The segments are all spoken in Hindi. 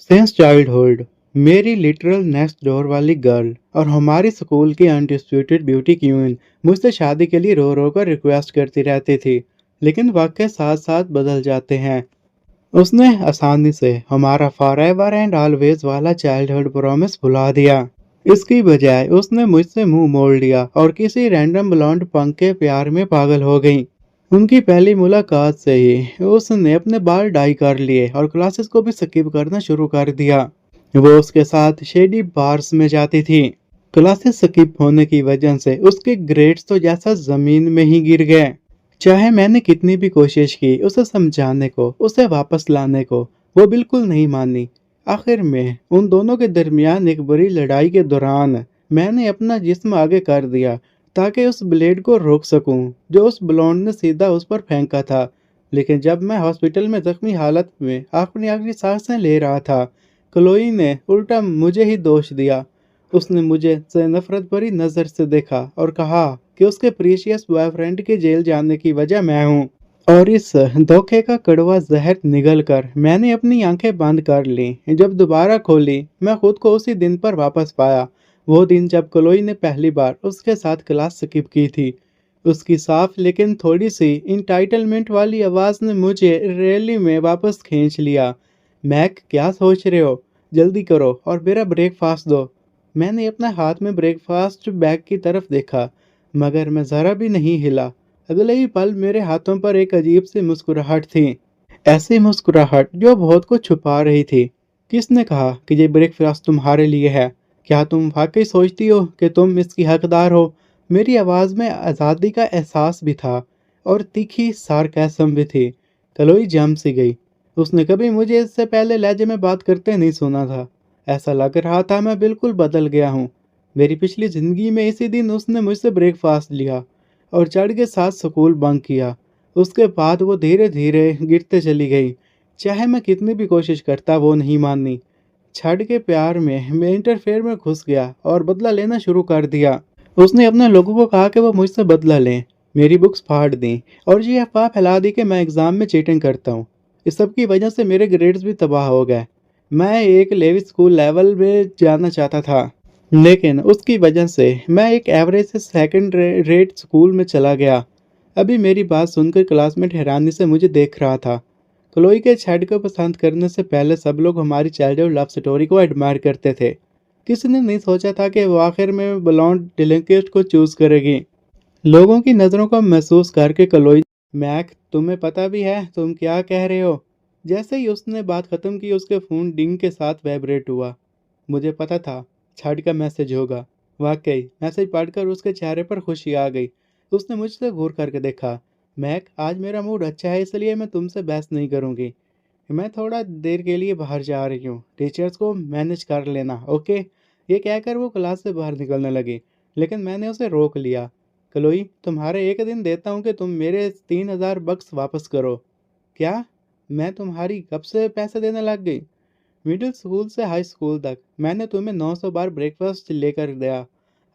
सिंस चाइल्डहुड मेरी लिटरल नेक्स्ट डोर वाली गर्ल और हमारी स्कूल की अनडिस्प्यूटेड ब्यूटी क्वीन मुझसे शादी के लिए रो रो कर रिक्वेस्ट करती रहती थी। लेकिन वक्त के साथ साथ बदल जाते हैं। उसने आसानी से हमारा फॉरएवर एंड ऑलवेज वाला चाइल्डहुड प्रॉमिस भुला दिया। इसकी बजाय उसने मुझसे मुंह मोड़ लिया और किसी रैंडम ब्लॉन्ड पंख के प्यार में पागल हो गई। उनकी पहली मुलाकात से ही उसने अपने बाल डाई कर लिए और क्लासेस को भी स्किप करना शुरू कर दिया। वो उसके साथ शेडी बार्स में जाती थी। क्लासेस स्किप होने की वजह से उसके ग्रेड्स तो जैसा जमीन में ही गिर गए। चाहे मैंने कितनी भी कोशिश की उसे समझाने को, उसे वापस लाने को, वो बिल्कुल नहीं मानी। आखिर में उन दोनों के दरमियान एक बड़ी लड़ाई के दौरान मैंने अपना जिस्म आगे कर दिया ताकि उस ब्लेड को रोक सकूं जो उस ब्लॉन्ड ने सीधा उस पर फेंका था। लेकिन जब मैं हॉस्पिटल में जख्मी हालत में अपनी आखिरी सांसें ले रहा था, क्लोई ने उल्टा मुझे ही दोष दिया। उसने मुझे से नफरत भरी नजर से देखा और कहा कि उसके प्रीशियस बॉयफ्रेंड के जेल जाने की वजह मैं हूँ। और इस धोखे का कड़वा जहर निगल कर मैंने अपनी आंखें बंद कर ली। जब दोबारा खोली मैं खुद को उसी दिन पर वापस पाया। वो दिन जब क्लोई ने पहली बार उसके साथ क्लास स्किप की थी। उसकी साफ लेकिन थोड़ी सी इंटाइटलमेंट वाली आवाज ने मुझे रैली में वापस खींच लिया। मैक, क्या सोच रहे हो? जल्दी करो और मेरा ब्रेकफास्ट दो। मैंने अपने हाथ में ब्रेकफास्ट बैग की तरफ देखा, मगर मैं जरा भी नहीं हिला। अगले ही पल मेरे हाथों पर एक अजीब सी मुस्कुराहट थी। ऐसी मुस्कुराहट जो बहुत कुछ छुपा रही थी। किसने कहा कि ये ब्रेकफास्ट तुम्हारे लिए है? क्या तुम वाकई सोचती हो कि तुम इसकी हकदार हो? मेरी आवाज़ में आज़ादी का एहसास भी था और तीखी सार्केज्म भी थी। कलोई जम सी गई। उसने कभी मुझे इससे पहले लहजे में बात करते नहीं सुना था। ऐसा लग रहा था मैं बिल्कुल बदल गया हूँ। मेरी पिछली ज़िंदगी में इसी दिन उसने मुझसे ब्रेकफास्ट लिया और चढ़ के साथ स्कूल बंक किया। उसके बाद वो धीरे धीरे गिरते चली गई। चाहे मैं कितनी भी कोशिश करता वो नहीं मानी। छड़ के प्यार में मैं इंटरफेयर में घुस गया और बदला लेना शुरू कर दिया। उसने अपने लोगों को कहा कि वो मुझसे बदला लें, मेरी बुक्स फाड़ दी और ये अफवाह फैला दी कि मैं एग्ज़ाम में चीटिंग करता हूँ। इस सब की वजह से मेरे ग्रेड्स भी तबाह हो गए। मैं एक लेवी स्कूल लेवल में जाना चाहता था, लेकिन उसकी वजह से मैं एक एवरेज से सेकंड रेट स्कूल में चला गया। अभी मेरी बात सुनकर क्लासमेट हैरानी से मुझे देख रहा था। क्लोई के छेड को पसंद करने से पहले सब लोग हमारी चाइल्डहुड लव स्टोरी को एडमायर करते थे। किसी ने नहीं सोचा था कि वो आखिर में ब्लॉन्ड डिलिंक्विस्ट को चूज करेगी। लोगों की नज़रों को महसूस करके क्लोई, मैक, तुम्हें पता भी है तुम क्या कह रहे हो? जैसे ही उसने बात खत्म की उसके फ़ोन डिंग के साथ वाइब्रेट हुआ। मुझे पता था छठ का मैसेज होगा। वाकई मैसेज पढ़कर उसके चेहरे पर खुशी आ गई। उसने मुझसे घूर करके देखा। मैक, आज मेरा मूड अच्छा है इसलिए मैं तुमसे बहस नहीं करूंगी। मैं थोड़ा देर के लिए बाहर जा रही हूँ, टीचर्स को मैनेज कर लेना, ओके? ये कहकर वो क्लास से बाहर निकलने लगी, लेकिन मैंने उसे रोक लिया। क्लोई, तुम्हारे एक दिन देता हूँ कि तुम मेरे 3,000 बक्स वापस करो। क्या? मैं तुम्हारी कब से पैसे देने लग गई? मिडिल स्कूल से हाई स्कूल तक मैंने तुम्हें 900 बार ब्रेकफास्ट लेकर दिया,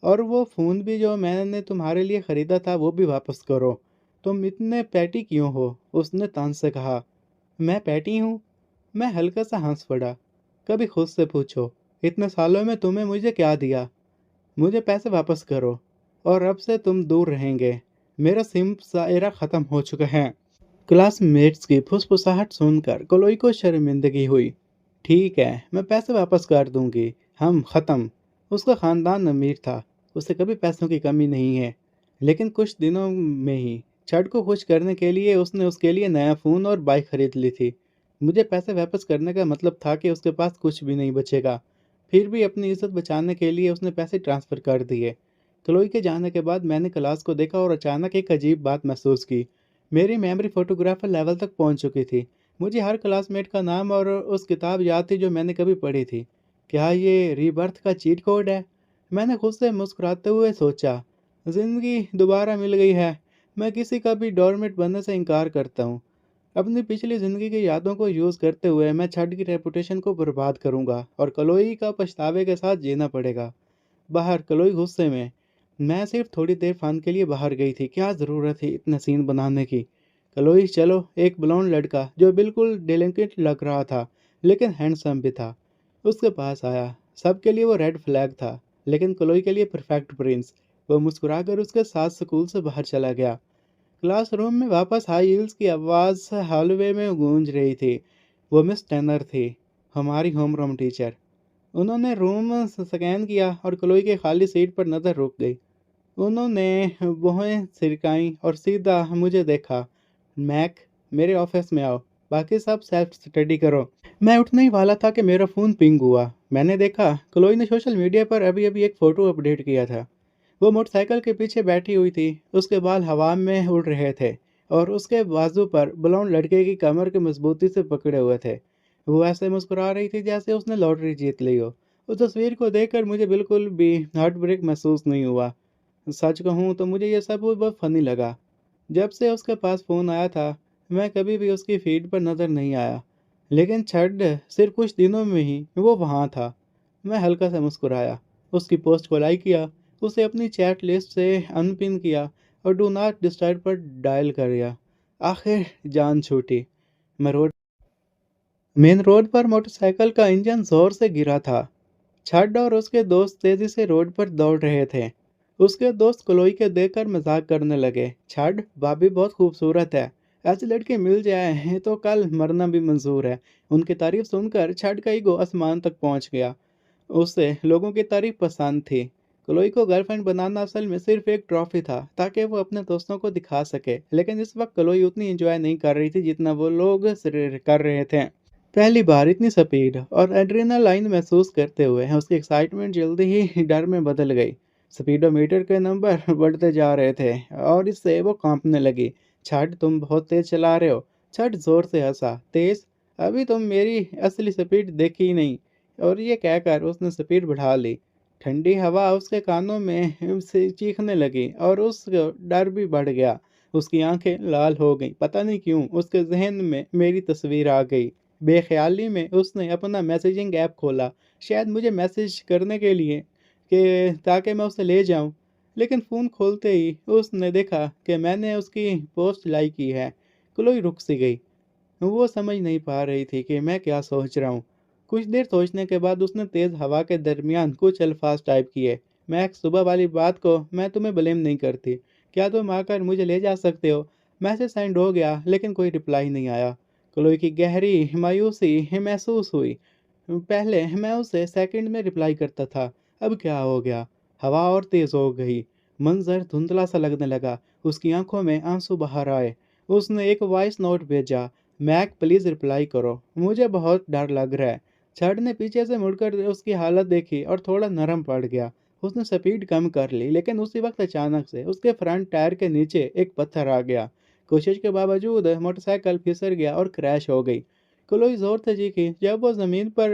और वो फ़ोन भी जो मैंने तुम्हारे लिए ख़रीदा था वो भी वापस करो। तुम इतने पैटी क्यों हो? उसने तंज से कहा। मैं पैटी हूँ? मैं हल्का सा हंस पड़ा। कभी खुद से पूछो, इतने सालों में तुमने मुझे क्या दिया? मुझे पैसे वापस करो और अब से तुम दूर रहेंगे। मेरा सिम्प सा एरा ख़त्म हो चुका है। क्लासमेट्स की फुसफुसाहट सुनकर क्लोई को शर्मिंदगी हुई। ठीक है, मैं पैसे वापस कर दूंगी। हम ख़त्म। उसका ख़ानदान अमीर था, उसे कभी पैसों की कमी नहीं है। लेकिन कुछ दिनों में ही छठ को खुश करने के लिए उसने उसके लिए नया फ़ोन और बाइक खरीद ली थी। मुझे पैसे वापस करने का मतलब था कि उसके पास कुछ भी नहीं बचेगा। फिर भी अपनी इज्जत बचाने के लिए उसने पैसे ट्रांसफ़र कर दिए। क्लोई के जाने के बाद मैंने क्लास को देखा और अचानक एक अजीब बात महसूस की। मेरी मेमोरी फोटोग्राफर लेवल तक पहुंच चुकी थी। मुझे हर क्लासमेट का नाम और उस किताब याद थी जो मैंने कभी पढ़ी थी। क्या ये रीबर्थ का चीट कोड है? मैंने खुद से मुस्कुराते हुए सोचा। ज़िंदगी दोबारा मिल गई है। मैं किसी का भी डोरमेट बनने से इनकार करता हूँ। अपनी पिछली ज़िंदगी की यादों को यूज़ करते हुए मैं छठ की रेपुटेशन को बर्बाद करूँगा और कलोई का पछतावे के साथ जीना पड़ेगा। बाहर क्लोई गुस्से में। मैं सिर्फ थोड़ी देर फन के लिए बाहर गई थी, क्या ज़रूरत थी इतने सीन बनाने की? क्लोई, चलो। एक ब्लॉन्ड लड़का जो बिल्कुल डेलिकेट लग रहा था लेकिन हैंडसम भी था। उसके पास आया। सबके लिए वो रेड फ्लैग था, लेकिन क्लोई के लिए परफेक्ट प्रिंस। वो मुस्कुराकर उसके साथ स्कूल से बाहर चला गया। क्लासरूम में वापस हाई हील्स की आवाज़ हॉलवे में गूंज रही थी। वो मिस टर्नर थी, हमारी होमरूम टीचर। उन्होंने रूम स्कैन किया और क्लोई के खाली सीट पर नज़र रुक गई। उन्होंने भौहें सिरकाईं और सीधा मुझे देखा। मैक, मेरे ऑफिस में आओ, बाकी सब सेल्फ स्टडी करो। मैं उठने ही वाला था कि मेरा फ़ोन पिंग हुआ। मैंने देखा क्लोई ने सोशल मीडिया पर अभी अभी एक फ़ोटो अपडेट किया था। वो मोटरसाइकिल के पीछे बैठी हुई थी। उसके बाल हवा में उड़ रहे थे और उसके बाजू पर ब्लॉन्ड लड़के की कमर के मजबूती से पकड़े हुए थे। वो ऐसे मुस्कुरा रही थी जैसे उसने लॉटरी जीत ली हो। उस तस्वीर को देखकर मुझे बिल्कुल भी हार्ट ब्रेक महसूस नहीं हुआ। सच कहूँ तो मुझे ये सब बहुत फ़नी लगा। जब से उसके पास फ़ोन आया था, मैं कभी भी उसकी फ़ीड पर नज़र नहीं आया। लेकिन छड सिर्फ़ कुछ दिनों में ही वो वहाँ था। मैं हल्का सा मुस्कुराया, उसकी पोस्ट को लाइक किया, उसे अपनी चैट लिस्ट से अनपिन किया और डू नॉट डिस्टर्ब पर डायल कर दिया। आखिर जान छूटी। मैं रोड मेन रोड पर मोटरसाइकिल का इंजन ज़ोर से गिरा था। छड और उसके दोस्त तेजी से रोड पर दौड़ रहे थे। उसके दोस्त क्लोई के देखकर मजाक करने लगे। छड, भाभी बहुत खूबसूरत है। ऐसी लड़की मिल जाए तो कल मरना भी मंजूर है। उनकी तारीफ सुनकर छड का ईगो आसमान तक पहुंच गया। उसे लोगों की तारीफ पसंद थी। क्लोई को गर्लफ्रेंड बनाना असल में सिर्फ एक ट्रॉफी था ताकि वो अपने दोस्तों को दिखा सके। लेकिन इस वक्त क्लोई उतनी एंजॉय नहीं कर रही थी जितना वो लोग कर रहे थे। पहली बार इतनी स्पीड और एड्रेनालाइन महसूस करते हुए उसकी एक्साइटमेंट जल्दी ही डर में बदल गई। स्पीडोमीटर के नंबर बढ़ते जा रहे थे और इससे वो कांपने लगी। छठ, तुम बहुत तेज चला रहे हो। छठ जोर से हंसा। तेज? अभी तुम मेरी असली स्पीड देखी ही नहीं। और ये कहकर उसने स्पीड बढ़ा ली। ठंडी हवा उसके कानों में से चीखने लगी और उसका डर भी बढ़ गया। उसकी आंखें लाल हो गईं। पता नहीं क्यों उसके जहन में मेरी तस्वीर आ गई। बेख्याली में उसने अपना मैसेजिंग ऐप खोला, शायद मुझे मैसेज करने के लिए कि ताकि मैं उसे ले जाऊं। लेकिन फ़ोन खोलते ही उसने देखा कि मैंने उसकी पोस्ट लाइक की है। क्लोई रुक सी गई। वो समझ नहीं पा रही थी कि मैं क्या सोच रहा हूँ। कुछ देर सोचने के बाद उसने तेज़ हवा के दरमियान कुछ अल्फाज टाइप किए। मैक, सुबह वाली बात को मैं तुम्हें ब्लेम नहीं करती। क्या तुम आकर मुझे ले जा सकते हो? मैसेज सेंड हो गया लेकिन कोई रिप्लाई नहीं आया। क्लोई की गहरी मायूसी महसूस हुई। पहले मैं उसे सेकंड में रिप्लाई करता था, अब क्या हो गया? हवा और तेज़ हो गई। मंजर धुंधला सा लगने लगा। उसकी आंखों में आंसू बाहर आए। उसने एक वॉइस नोट भेजा, मैक प्लीज़ रिप्लाई करो, मुझे बहुत डर लग रहा है। छड़ ने पीछे से मुड़कर उसकी हालत देखी और थोड़ा नरम पड़ गया। उसने स्पीड कम कर ली लेकिन उसी वक्त अचानक से उसके फ्रंट टायर के नीचे एक पत्थर आ गया। कोशिश के बावजूद मोटरसाइकिल फिसल गया और क्रैश हो गई। क्लोई जोर से चीखी। जब वो जमीन पर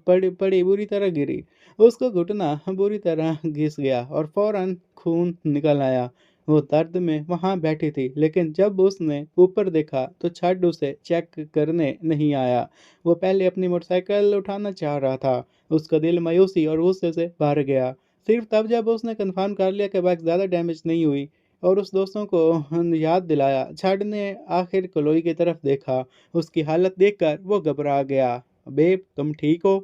पड़ी पड़ी बुरी तरह गिरी। उसका घुटना बुरी तरह घिस गया और फौरन खून निकल आया। वो दर्द में वहाँ बैठी थी, लेकिन जब उसने ऊपर देखा तो छड उसे चेक करने नहीं आया। वो पहले अपनी मोटरसाइकिल उठाना चाह रहा था। उसका दिल मायूसी और गुस्से से भर गया। सिर्फ तब जब उसने कंफर्म कर लिया कि बाइक ज़्यादा डैमेज नहीं हुई और उस दोस्तों को याद दिलाया, छड ने आखिर क्लोई की तरफ देखा। उसकी हालत देखकर वो घबरा गया। बेब, तुम ठीक हो?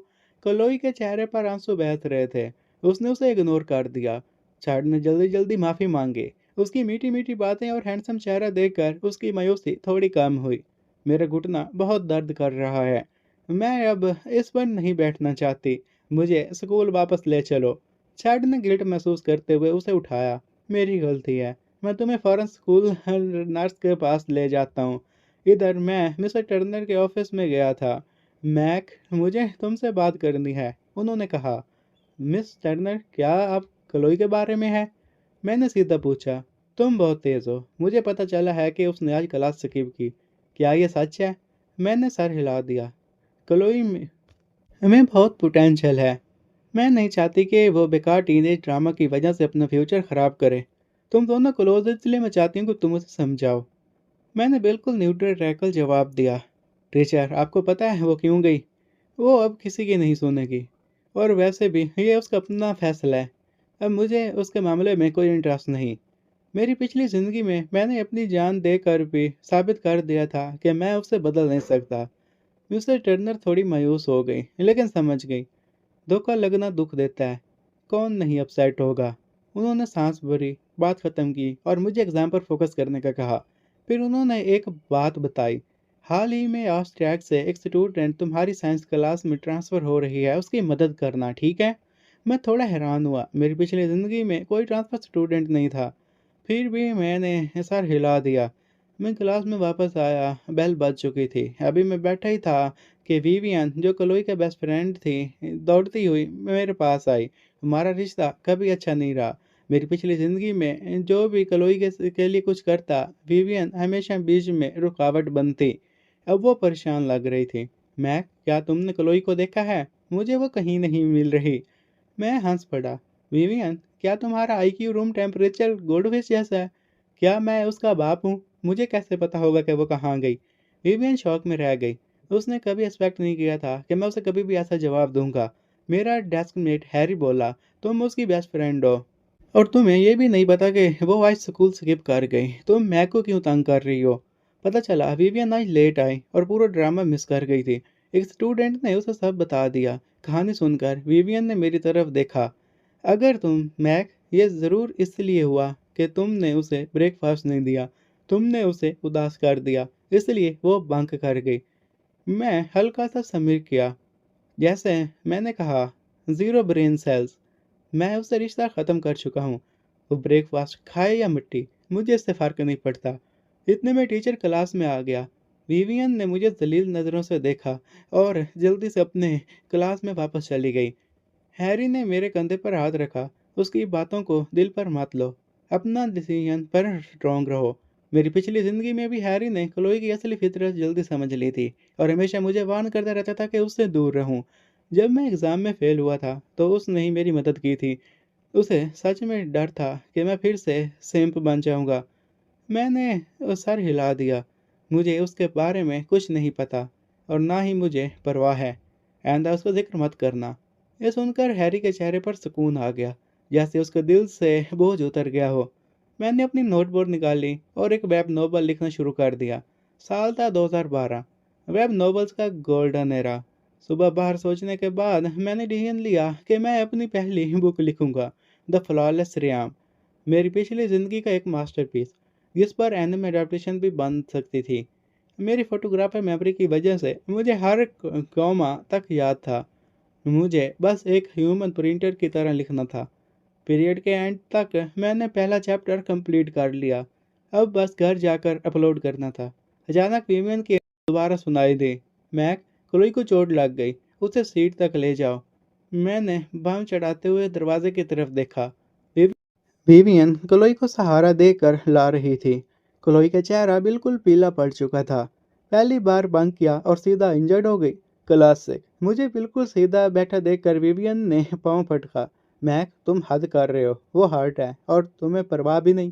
क्लोई के चेहरे पर आंसू बह रहे थे। उसने उसे इग्नोर कर दिया। छड ने जल्दी जल्दी माफ़ी मांगी। उसकी मीठी मीठी बातें और हैंडसम चेहरा देखकर उसकी मायूसी थोड़ी कम हुई। मेरा घुटना बहुत दर्द कर रहा है। मैं अब इस पर नहीं बैठना चाहती। मुझे स्कूल वापस ले चलो। छड ने गिल्ट महसूस करते हुए उसे उठाया। मेरी गलती है। मैं तुम्हें फ़ौरन स्कूल नर्स के पास ले जाता हूँ। इधर मैं मिस्टर टर्नर के ऑफिस में गया था। मैक, मुझे तुमसे बात करनी है, उन्होंने कहा। मिस टर्नर, क्या आप क्लोई के बारे में है? मैंने सीधा पूछा। तुम बहुत तेज़ हो। मुझे पता चला है कि उसने आज क्लास स्किप की। क्या ये सच है? मैंने सर हिला दिया। क्लोई में बहुत पोटेंशियल है। मैं नहीं चाहती कि वो बेकार टीनेज ड्रामा की वजह से अपना फ्यूचर ख़राब करे। तुम दोनों क्लोज इसलिए मैं चाहती हूँ कि तुम उसे समझाओ। मैंने बिल्कुल न्यूट्रल रहकर जवाब दिया। टीचर, आपको पता है वो क्यों गई? वो अब किसी की नहीं सुनेगी। और वैसे भी ये उसका अपना फैसला है। अब मुझे उसके मामले में कोई इंटरेस्ट नहीं। मेरी पिछली ज़िंदगी में मैंने अपनी जान देकर भी साबित कर दिया था कि मैं उसे बदल नहीं सकता। मिस्टर टर्नर थोड़ी मायूस हो गई, लेकिन समझ गई। धोखा लगना दुख देता है, कौन नहीं अपसेट होगा। उन्होंने सांस भरी, बात खत्म की और मुझे एग्जाम पर फोकस करने का कहा। फिर उन्होंने एक बात बताई, हाल ही में ऑस्ट्रिया से एक स्टूडेंट तुम्हारी साइंस क्लास में ट्रांसफ़र हो रही है, उसकी मदद करना, ठीक है? मैं थोड़ा हैरान हुआ, मेरी पिछली ज़िंदगी में कोई ट्रांसफ़र स्टूडेंट नहीं था। फिर भी मैंने सर हिला दिया। मैं क्लास में वापस आया, बेल बज चुकी थी। अभी मैं बैठा ही था कि विवियन, जो क्लोई का बेस्ट फ्रेंड थी, दौड़ती हुई मेरे पास आई। हमारा रिश्ता कभी अच्छा नहीं रहा। मेरी पिछली ज़िंदगी में जो भी क्लोई के लिए कुछ करता, विवियन हमेशा बीच में रुकावट बनती। अब वो परेशान लग रही थी। मैक, क्या तुमने क्लोई को देखा है? मुझे वो कहीं नहीं मिल रही। मैं हंस पड़ा। विवियन, क्या तुम्हारा आईक्यू रूम टेम्परेचर गोल्डफिश जैसा है? क्या मैं उसका बाप हूँ? मुझे कैसे पता होगा कि वो कहाँ गई? विवियन शॉक में रह गई। उसने कभी एक्सपेक्ट नहीं किया था कि मैं उसे कभी भी ऐसा जवाब दूंगा। मेरा डेस्कमेट हैरी बोला, तुम उसकी बेस्ट फ्रेंड हो और तुम्हें ये भी नहीं पता कि वो आज स्कूल स्किप कर गई। तुम मैक को क्यों तंग कर रही हो? पता चला विवियन आज लेट आई और पूरा ड्रामा मिस कर गई थी। एक स्टूडेंट ने उसे सब बता दिया। कहानी सुनकर विवियन ने मेरी तरफ देखा। अगर तुम मैक, ये ज़रूर इसलिए हुआ कि तुमने उसे ब्रेकफास्ट नहीं दिया। तुमने उसे उदास कर दिया, इसलिए वो बंक कर गई। मैं हल्का सा स्मिर किया। जैसे मैंने कहा, ज़ीरो ब्रेन सेल्स। मैं उससे रिश्ता ख़त्म कर चुका हूँ। वो ब्रेकफास्ट खाए या मिट्टी, मुझे इससे फ़र्क नहीं पड़ता। इतने में टीचर क्लास में आ गया। विवियन ने मुझे जलील नज़रों से देखा और जल्दी से अपने क्लास में वापस चली गई। हैरी ने मेरे कंधे पर हाथ रखा। उसकी बातों को दिल पर मत लो। अपना डिसीजन पर स्ट्रॉन्ग रहो। मेरी पिछली ज़िंदगी में भी हैरी ने क्लोई की असली फितरत जल्दी समझ ली थी और हमेशा मुझे वार्न करता रहता था कि उससे दूर रहूं। जब मैं एग्ज़ाम में फ़ेल हुआ था, तो उसने ही मेरी मदद की थी। उसे सच में डर था कि मैं फिर से सिंप बन जाऊंगा। मैंने सर हिला दिया। मुझे उसके बारे में कुछ नहीं पता और ना ही मुझे परवाह है। आइंदा उसका ज़िक्र मत करना। ये सुनकर हैरी के चेहरे पर सुकून आ गया, जैसे उसके दिल से बोझ उतर गया हो। मैंने अपनी नोटबुक निकाली और एक वेब नोवेल लिखना शुरू कर दिया। साल था 2012। वेब नॉवेल्स का गोल्डन एरा। सुबह बाहर सोचने के बाद मैंने डिसीजन लिया कि मैं अपनी पहली बुक लिखूंगा, द फ्लॉलेस रियाम। मेरी पिछली ज़िंदगी का एक मास्टरपीस, जिस पर एनिमे अडेप्टेशन भी बन सकती थी। मेरी फोटोग्राफर मेमोरी की वजह से मुझे हर कॉमा तक याद था। मुझे बस एक ह्यूमन प्रिंटर की तरह लिखना था। पीरियड के एंड तक मैंने पहला चैप्टर कंप्लीट कर लिया। अब बस घर जाकर अपलोड करना था। अचानक विवियन की दोबारा सुनाई दी, मैक, क्लोई को चोट लग गई, उसे सीट तक ले जाओ। मैंने बाम चढ़ाते हुए दरवाजे की तरफ देखा। विवियन क्लोई को सहारा देकर ला रही थी। क्लोई का चेहरा बिल्कुल पीला पड़ चुका था। पहली बार बंक किया और सीधा इंजर्ड हो गई। क्लास से मुझे बिल्कुल सीधा बैठा देखकर विवियन ने पाँव पटका। मैक, तुम हद कर रहे हो, वो हर्ट है और तुम्हें परवाह भी नहीं।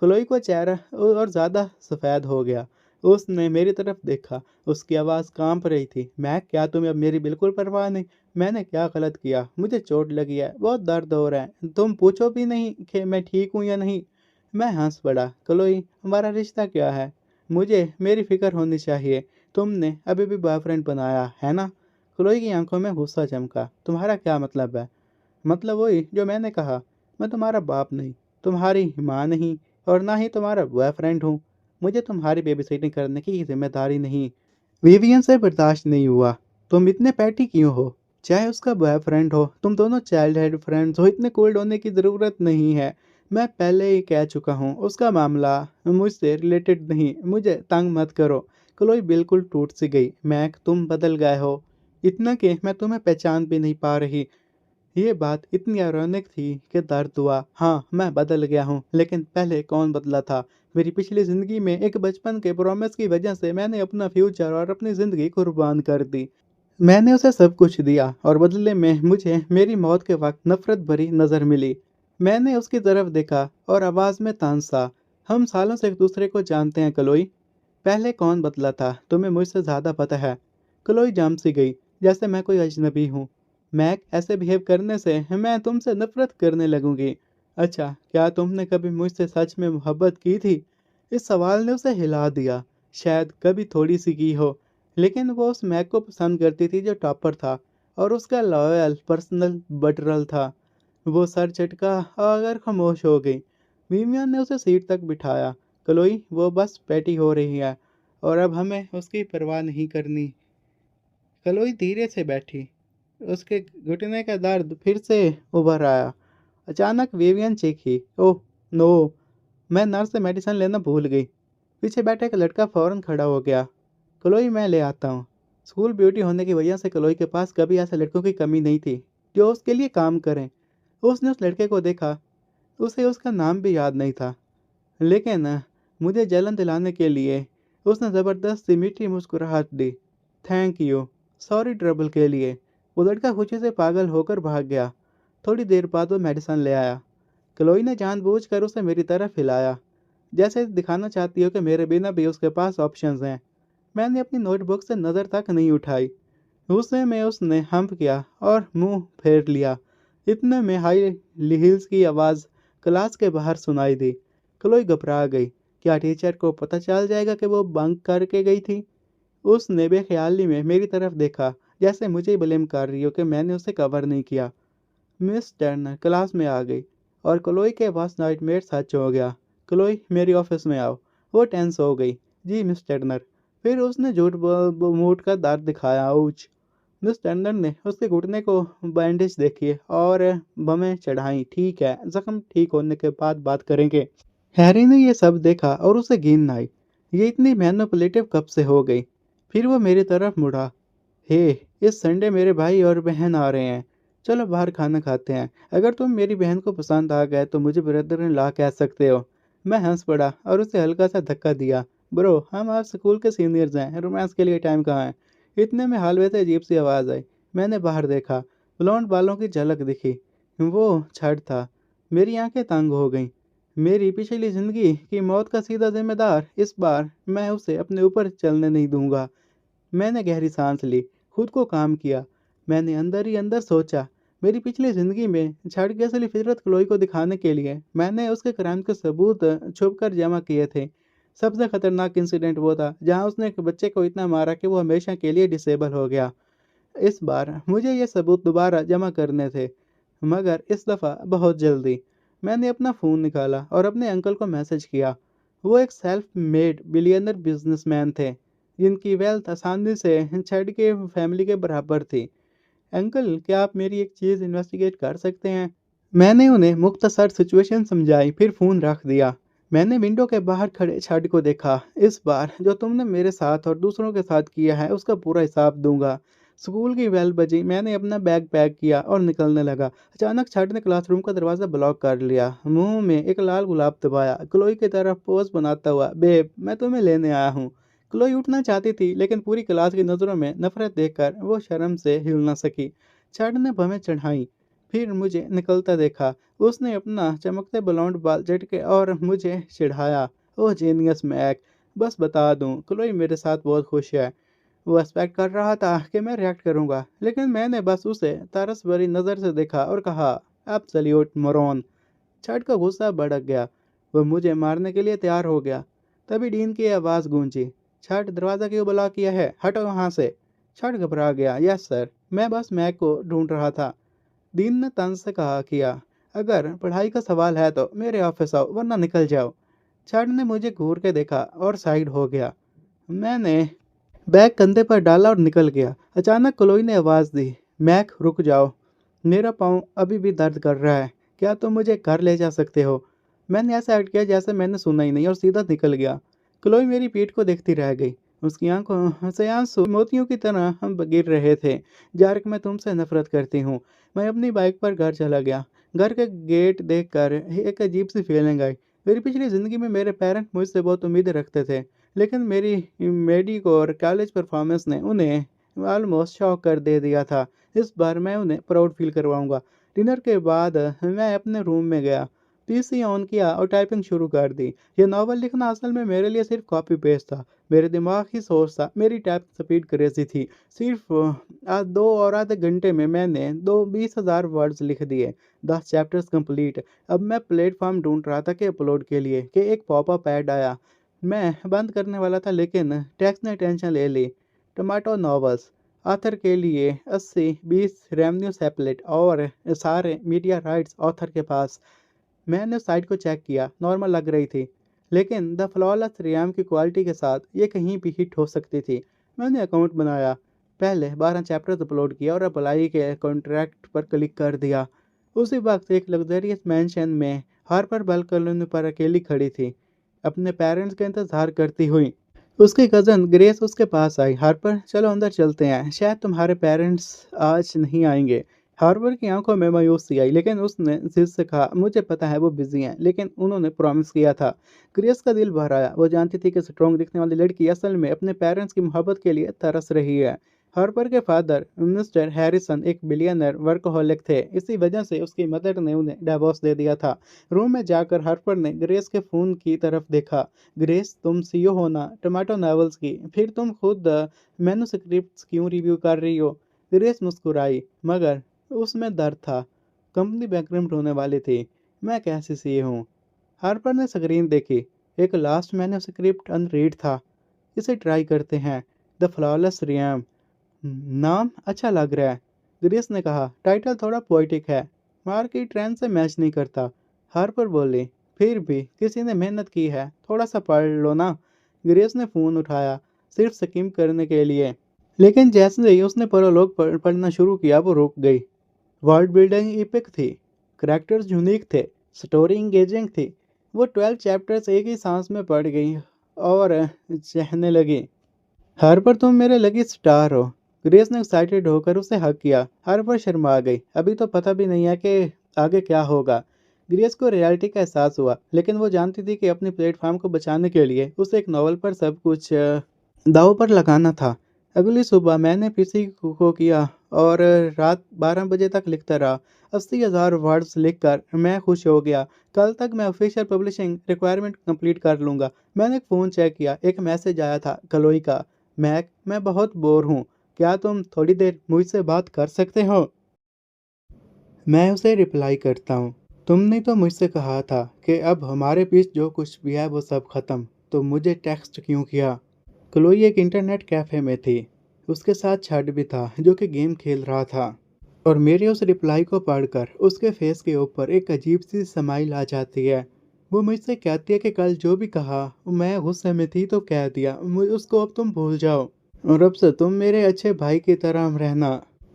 क्लोई का चेहरा और ज़्यादा सफ़ेद हो गया। उसने मेरी तरफ देखा। उसकी आवाज़ कांप रही थी। मैक, क्या तुम्हें अब मेरी बिल्कुल परवाह नहीं? मैंने क्या गलत किया? मुझे चोट लगी है, बहुत दर्द हो रहा है। तुम पूछो भी नहीं कि मैं ठीक हूँ या नहीं। मैं हंस पड़ा। क्लोई, हमारा रिश्ता क्या है? मुझे मेरी फिक्र होनी चाहिए। तुमने अभी भी बॉयफ्रेंड बनाया है ना? क्लोई की आंखों में गुस्सा चमका। तुम्हारा क्या मतलब है? मतलब वही जो मैंने कहा। मैं तुम्हारा बाप नहीं, तुम्हारी माँ नहीं और ना ही तुम्हारा बॉयफ्रेंड हूँ। मुझे तुम्हारी बेबीसिटिंग करने की जिम्मेदारी नहीं। विवियन से बर्दाश्त नहीं हुआ। तुम इतने पैटी क्यों हो? चाहे उसका बॉयफ्रेंड हो, तुम दोनों चाइल्डहुड फ्रेंड्स हो, इतने कोल्ड होने की ज़रूरत नहीं है। मैं पहले ही कह चुका हूँ, उसका मामला मुझसे रिलेटेड नहीं। मुझे तंग मत करो। क्लोई बिल्कुल टूट सी गई। मैक, तुम बदल गए हो, इतना कि मैं तुम्हें पहचान भी नहीं पा रही। ये बात इतनी आयरॉनिक थी कि दर्द हुआ। हाँ, मैं बदल गया हूँ, लेकिन पहले कौन बदला था? मेरी पिछली ज़िंदगी में एक बचपन के प्रॉमिस की वजह से मैंने अपना फ्यूचर और अपनी ज़िंदगी कुर्बान कर दी। मैंने उसे सब कुछ दिया और बदले में मुझे मेरी मौत के वक्त नफ़रत भरी नज़र मिली। मैंने उसकी तरफ देखा और आवाज़ में तान सा, हम सालों से एक दूसरे को जानते हैं क्लोई। पहले कौन बदला था, तुम्हें मुझसे ज़्यादा पता है। क्लोई जाम सी गई, जैसे मैं कोई अजनबी हूँ। मैक, ऐसे बिहेव करने से मैं तुमसे नफरत करने लगूंगी। अच्छा, क्या तुमने कभी मुझसे सच में मोहब्बत की थी? इस सवाल ने उसे हिला दिया। शायद कभी थोड़ी सी की हो, लेकिन वो उस मैक को पसंद करती थी जो टॉपर था और उसका लॉयल पर्सनल बटरल था। वो सर झटका और खामोश हो गई। विवियन ने उसे सीट तक बिठाया। क्लोई, वो बस बैठी हो रही है और अब हमें उसकी परवाह नहीं करनी। क्लोई धीरे से बैठी। उसके घुटने का दर्द फिर से उभर आया। अचानक विवियन चीखी, ओह नो! मैं नर्स से मेडिसिन लेना भूल गई। पीछे बैठा एक लड़का फौरन खड़ा हो गया। क्लोई, मैं ले आता हूँ। स्कूल ब्यूटी होने की वजह से क्लोई के पास कभी ऐसे लड़कों की कमी नहीं थी जो उसके लिए काम करें। उसने उस लड़के को देखा। उसे उसका नाम भी याद नहीं था, लेकिन मुझे जलन दिलाने के लिए उसने ज़बरदस्त सी मीठी मुस्कुराहट दी। Thank you. सॉरी ट्रबल के लिए। वो लड़का खुशी से पागल होकर भाग गया। थोड़ी देर बाद वो मेडिसिन ले आया। क्लोई ने जानबूझकर उसे मेरी तरफ हिलाया, जैसे दिखाना चाहती हो कि मेरे बिना भी उसके पास ऑप्शंस हैं। मैंने अपनी नोटबुक से नज़र तक नहीं उठाई। गुस्से में उसने हम्प किया और मुंह फेर लिया। इतने में हाई हील्स की आवाज़ क्लास के बाहर सुनाई दी। क्लोई घबरा गई। क्या टीचर को पता चल जाएगा कि वो बंक करके गई थी? उसने बेख्याली में मेरी तरफ देखा, जैसे मुझे ब्लेम कर रही हो कि मैंने उसे कवर नहीं किया। मिस टर्नर क्लास में आ गई और क्लोई के पास नाइटमेयर सच हो गया। क्लोई, मेरी ऑफिस में आओ। वो टेंस हो गई। जी मिस टर्नर। फिर उसने झूठ मूठ का दर्द दिखाया। आउच! मिस टर्नर ने उसके घुटने को बैंडेज देखी और बमें चढ़ाई। ठीक है, जख्म ठीक होने के बाद बात करेंगे। हैरी ने ये सब देखा और उसे घिन आई। ये इतनी मैनिपुलेटिव कब से हो गई? फिर वो मेरी तरफ मुड़ा। हे, इस संडे मेरे भाई और बहन आ रहे हैं। चलो बाहर खाना खाते हैं। अगर तुम मेरी बहन को पसंद आ गए तो मुझे ब्रदर इन लॉ कह सकते हो। मैं हंस पड़ा और उसे हल्का सा धक्का दिया। ब्रो, हम आप स्कूल के सीनियर्स हैं, रोमांस के लिए टाइम कहाँ है? इतने में हॉलवे से अजीब सी आवाज़ आई। मैंने बाहर देखा। ब्लॉन्ड बालों की झलक दिखी। वो छड़ था। मेरी आंखें तंग हो गईं। मेरी पिछली जिंदगी की मौत का सीधा जिम्मेदार इस बार मैं उसे अपने ऊपर चलने नहीं दूंगा। मैंने गहरी सांस ली, खुद को काम किया। मैंने अंदर ही अंदर सोचा, मेरी पिछली ज़िंदगी में छड़ की असली फितरत क्लोई को दिखाने के लिए मैंने उसके क्राइम के सबूत छुप कर जमा किए थे। सबसे खतरनाक इंसिडेंट वो था जहां उसने एक बच्चे को इतना मारा कि वो हमेशा के लिए डिसेबल हो गया। इस बार मुझे ये सबूत दोबारा जमा करने थे, मगर इस दफ़ा बहुत जल्दी। मैंने अपना फ़ोन निकाला और अपने अंकल को मैसेज किया। वो एक सेल्फ मेड बिलियनर बिजनेसमैन थे, जिनकी वेल्थ आसानी से छड़ के फैमिली के बराबर थी। अंकल, क्या आप मेरी एक चीज़ इन्वेस्टिगेट कर सकते हैं? मैंने उन्हें मुख्तसर सिचुएशन समझाई, फिर फ़ोन रख दिया। मैंने विंडो के बाहर खड़े छड़ को देखा। इस बार जो तुमने मेरे साथ और दूसरों के साथ किया है, उसका पूरा हिसाब दूंगा। स्कूल की बेल बजी। मैंने अपना बैग पैक किया और निकलने लगा। अचानक छड़ ने क्लासरूम का दरवाज़ा ब्लॉक कर लिया। मुंह में एक लाल गुलाब दबाया, क्लोई की तरफ पोज बनाता हुआ, बेब, मैं तुम्हें लेने आया हूँ। क्लोई उठना चाहती थी, लेकिन पूरी क्लास की नज़रों में नफरत देखकर वो शर्म से हिल न सकी। छड़ ने भवें चढ़ाई, फिर मुझे निकलता देखा। उसने अपना चमकते ब्लॉन्ड बाल झटके और मुझे चिढ़ाया। ओह जीनियस मैक! बस बता दूं, क्लोई मेरे साथ बहुत खुश है। वो एक्सपेक्ट कर रहा था कि मैं रिएक्ट करूंगा, लेकिन मैंने बस उसे तरस भरी नज़र से देखा और कहा, एब्सोल्यूट मोरॉन। छठ का गुस्सा भड़क गया। वो मुझे मारने के लिए तैयार हो गया। तभी डीन की आवाज़ गूंजी, छठ, दरवाज़ा क्यों ब्लॉक किया है? हटो वहाँ से। छठ घबरा गया। यस सर, मैं बस मैक को ढूंढ रहा था। डीन ने तंज से कहा किया, अगर पढ़ाई का सवाल है तो मेरे ऑफिस आओ, वरना निकल जाओ। छठ ने मुझे घूर के देखा और साइड हो गया। मैंने बैग कंधे पर डाला और निकल गया। अचानक क्लोई ने आवाज़ दी, मैक रुक जाओ, मेरा पाँव अभी भी दर्द कर रहा है। क्या तुम मुझे घर ले जा सकते हो? मैंने ऐसा एक्ट किया जैसे मैंने सुना ही नहीं और सीधा निकल गया। क्लोई मेरी पीठ को देखती रह गई। उसकी आंखों से आंसू मोतियों की तरह हम गिर रहे थे। जारक, मैं तुमसे नफरत करती हूँ। मैं अपनी बाइक पर घर चला गया। घर के गेट देखकर एक अजीब सी फीलिंग आई। मेरी पिछली ज़िंदगी में मेरे पेरेंट मुझसे बहुत उम्मीदें रखते थे, लेकिन मेरी मेडिक और कॉलेज परफॉर्मेंस ने उन्हें ऑलमोस्ट शॉक कर दे दिया था। इस बार मैं उन्हें प्राउड फील करवाऊंगा। डिनर के बाद मैं अपने रूम में गया, पीसी ऑन किया और टाइपिंग शुरू कर दी। ये नावल लिखना असल में मेरे लिए सिर्फ कॉपी पेस्ट था। मेरे दिमाग की सोच था, मेरी टाइप स्पीड क्रेजी थी। सिर्फ आज 2 और आधे घंटे में मैंने 20,000 वर्ड्स लिख दिए। 10 चैप्टर्स कंप्लीट। अब मैं प्लेटफॉर्म ढूंढ रहा था कि अपलोड के लिए कि एक पॉपअप ऐड आया। मैं बंद करने वाला था, लेकिन टैक्स ने टेंशन ले ली। टमाटो नॉवेल्स ऑथर के लिए 80-20 रेवेन्यू सेपलेट और सारे मीडिया राइट्स ऑथर के पास। मैंने साइट को चेक किया, नॉर्मल लग रही थी, लेकिन द फ्लॉलेस रियाम की क्वालिटी के साथ ये कहीं भी हिट हो सकती थी। मैंने अकाउंट बनाया, पहले 12 चैप्टर्स अपलोड किया और अप्लाई के कॉन्ट्रैक्ट पर क्लिक कर दिया। उसी वक्त एक लग्जरियस मैंशन में हार्पर बालकनी पर अकेली खड़ी थी, अपने पेरेंट्स का इंतजार करती हुई। उसकी कज़न ग्रेस उसके पास आई। हार्पर, चलो अंदर चलते हैं, शायद तुम्हारे पेरेंट्स आज नहीं आएंगे। हार्पर की आंखों में मायूसी आई, लेकिन उसने जिद से कहा, मुझे पता है वो बिजी हैं, लेकिन उन्होंने प्रॉमिस किया था। ग्रेस का दिल भर आया। वो जानती थी कि स्ट्रॉन्ग दिखने वाली लड़की असल में अपने पेरेंट्स की मोहब्बत के लिए तरस रही है। हार्पर के फादर मिस्टर हैरिसन एक बिलियनर वर्कहोलिक थे, इसी वजह से उसकी मदर ने उन्हें डिवोर्स दे दिया था। रूम में जाकर हार्पर ने ग्रेस के फ़ोन की तरफ देखा। ग्रेस, तुम सीईओ हो ना टोमेटो नॉवेल्स की, फिर तुम खुद मैन्युस्क्रिप्ट्स क्यों रिव्यू कर रही हो? ग्रेस मुस्कुराई, मगर उसमें दर्द था। कंपनी बैंकरप्ट होने वाली थी, मैं कैसे सीईओ हूँ? हार्पर ने स्क्रीन देखी। एक लास्ट मैन्युस्क्रिप्ट अनरीड था। इसे ट्राई करते हैं, द फ्लॉलेस रियम। नाम अच्छा लग रहा है, ग्रेस ने कहा। टाइटल थोड़ा पोएटिक है, मार्केट ट्रेंड से मैच नहीं करता। हार्पर बोली, फिर भी किसी ने मेहनत की है, थोड़ा सा पढ़ लो ना। ग्रेस ने फ़ोन उठाया, सिर्फ स्किम करने के लिए, लेकिन जैसे ही उसने प्रोलॉग पढ़ना शुरू किया वो रुक गई। वर्ल्ड बिल्डिंग इपिक थी, करैक्टर्स यूनिक थे, स्टोरी इंगेजिंग थी। वो 12 चैप्टर्स एक ही सांस में पढ़ गई और कहने लगी, हार्पर तुम मेरे लकी स्टार हो। ग्रेस ने एक्साइटेड होकर उसे हक किया। हार्पर शर्मा गई, अभी तो पता भी नहीं है कि आगे क्या होगा। ग्रेस को रियलिटी का एहसास हुआ, लेकिन वो जानती थी कि अपने प्लेटफॉर्म को बचाने के लिए उसे एक नॉवल पर सब कुछ दांव पर लगाना था। अगली सुबह मैंने पीसी को किया और रात 12 बजे तक लिखता रहा। 80,000 वर्ड्स लिखकर मैं खुश हो गया। कल तक मैं ऑफिशियल पब्लिशिंग रिक्वायरमेंट कंप्लीट कर लूँगा। मैंने फ़ोन चेक किया, एक मैसेज आया था क्लोई का। मैक, मैं बहुत बोर हूँ, क्या तुम थोड़ी देर मुझसे बात कर सकते हो? मैं उसे रिप्लाई करता हूँ, तुमने तो मुझसे कहा था कि अब हमारे बीच जो कुछ भी है वो सब ख़त्म, तो मुझे टेक्स्ट क्यों किया? क्लोई एक इंटरनेट कैफ़े में थी। उसके साथ छड भी था, जो कि गेम खेल रहा था। और मेरे उस रिप्लाई को पढ़कर उसके फेस के ऊपर एक अजीब सी स्माइल आ जाती है। वो मुझसे कहती है कि कल जो भी कहा मैं गुस्से में थी तो कह दिया, उसको अब तुम भूल जाओ और अब से तुम मेरे अच्छे भाई की तरह रहना।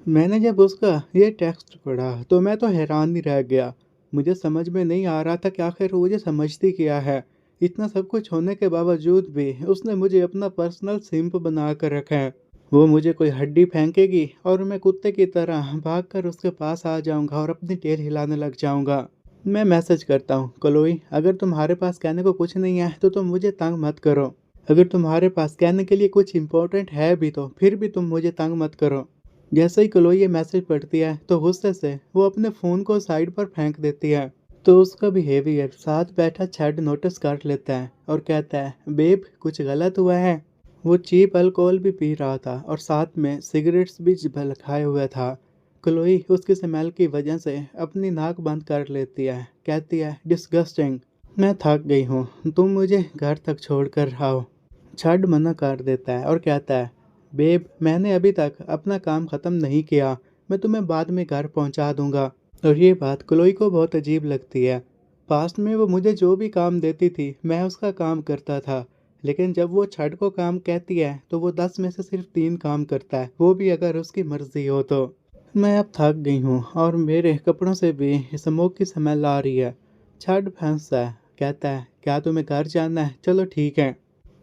मैंने जब उसका ये टेक्स्ट पढ़ा तो मैं तो हैरान ही रह गया। मुझे समझ में नहीं आ रहा था कि आखिर वो मुझे समझती क्या है। इतना सब कुछ होने के बावजूद भी उसने मुझे अपना पर्सनल सिंप बना कर रखा है। वो मुझे कोई हड्डी फेंकेगी और मैं कुत्ते की तरह भागकर उसके पास आ जाऊंगा और अपनी टेल हिलाने लग जाऊंगा। मैं मैसेज करता हूँ, क्लोई, अगर तुम्हारे पास कहने को कुछ नहीं है तो तुम मुझे तंग मत करो। अगर तुम्हारे पास कहने के लिए कुछ इंपॉर्टेंट है भी तो फिर भी तुम मुझे तंग मत करो। जैसे ही क्लोई ये मैसेज पढ़ती है तो गुस्से से वो अपने फ़ोन को साइड पर फेंक देती है। तो उसका बिहेवियर साथ बैठा चैड नोटिस कर लेता है और कहता है, बेब कुछ गलत हुआ है? वो चीप अल्कोहल भी पी रहा था और साथ में सिगरेट्स भी खाए हुए था। क्लोई उसकी स्मेल की वजह से अपनी नाक बंद कर लेती है, कहती है, डिस्गस्टिंग। मैं थक गई हूँ, तुम मुझे घर तक छोड़ कर आओ। छड मना कर देता है और कहता है, बेब मैंने अभी तक अपना काम ख़त्म नहीं किया, मैं तुम्हें बाद में घर पहुंचा दूंगा। और ये बात क्लोई को बहुत अजीब लगती है। पास्ट में वो मुझे जो भी काम देती थी मैं उसका काम करता था, लेकिन जब वो छड को काम कहती है तो वो 10 में से सिर्फ 3 काम करता है, वो भी अगर उसकी मर्जी हो तो। मैं अब थक गई हूँ और मेरे कपड़ों से भी स्मोक की स्मेल आ रही है। छड फंसता है, कहता है, क्या तुम्हें घर जाना है? चलो ठीक है।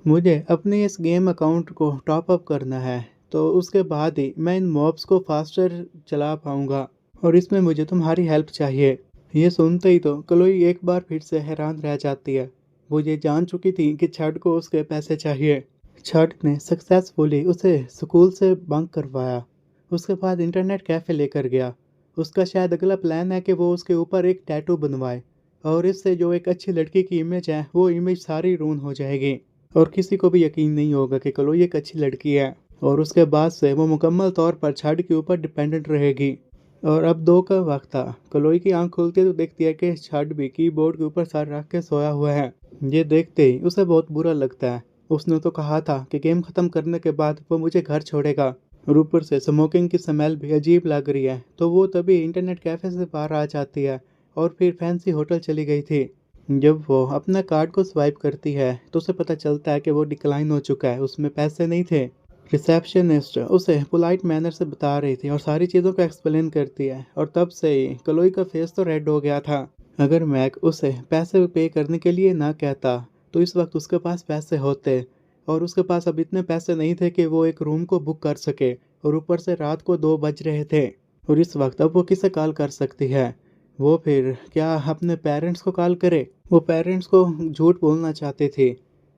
मुझे अपने इस गेम अकाउंट को टॉप अप करना है, तो उसके बाद ही मैं इन मॉब्स को फास्टर चला पाऊंगा और इसमें मुझे तुम्हारी हेल्प चाहिए। ये सुनते ही तो क्लोई एक बार फिर से हैरान रह जाती है। वो ये जान चुकी थी कि छड को उसके पैसे चाहिए। छड ने सक्सेसफुली उसे स्कूल से बंक करवाया, उसके बाद इंटरनेट कैफ़े लेकर गया। उसका शायद अगला प्लान है कि वो उसके ऊपर एक टैटू बनवाए और इससे जो एक अच्छी लड़की की इमेज है वो इमेज सारी रून हो जाएगी और किसी को भी यकीन नहीं होगा कि क्लोई एक अच्छी लड़की है। और उसके बाद से वो मुकम्मल तौर पर छड के ऊपर डिपेंडेंट रहेगी। और अब 2 का वक्त था। क्लोई की आंख खुलती है तो देखती है कि छड भी कीबोर्ड के ऊपर सर रख के सोया हुआ है। ये देखते ही उसे बहुत बुरा लगता है। उसने तो कहा था कि गेम ख़त्म करने के बाद वो मुझे घर छोड़ेगा। और ऊपर से स्मोकिंग की स्मेल भी अजीब लग रही है। तो वो तभी इंटरनेट कैफ़े से बाहर आ जाती है और फिर फैंसी होटल चली गई थी। जब वो अपना कार्ड को स्वाइप करती है तो उसे पता चलता है कि वो डिक्लाइन हो चुका है, उसमें पैसे नहीं थे। रिसेप्शनिस्ट उसे पोलाइट मैनर से बता रही थी और सारी चीज़ों को एक्सप्लेन करती है, और तब से ही क्लोई का फेस तो रेड हो गया था। अगर मैक उसे पैसे पे करने के लिए ना कहता तो इस वक्त उसके पास पैसे होते, और उसके पास अब इतने पैसे नहीं थे कि वो एक रूम को बुक कर सके, और ऊपर से रात को 2 बज रहे थे। और इस वक्त अब वो किसे कॉल कर सकती है? वो फिर क्या अपने पेरेंट्स को कॉल करे? वो पेरेंट्स को झूठ बोलना चाहती थी।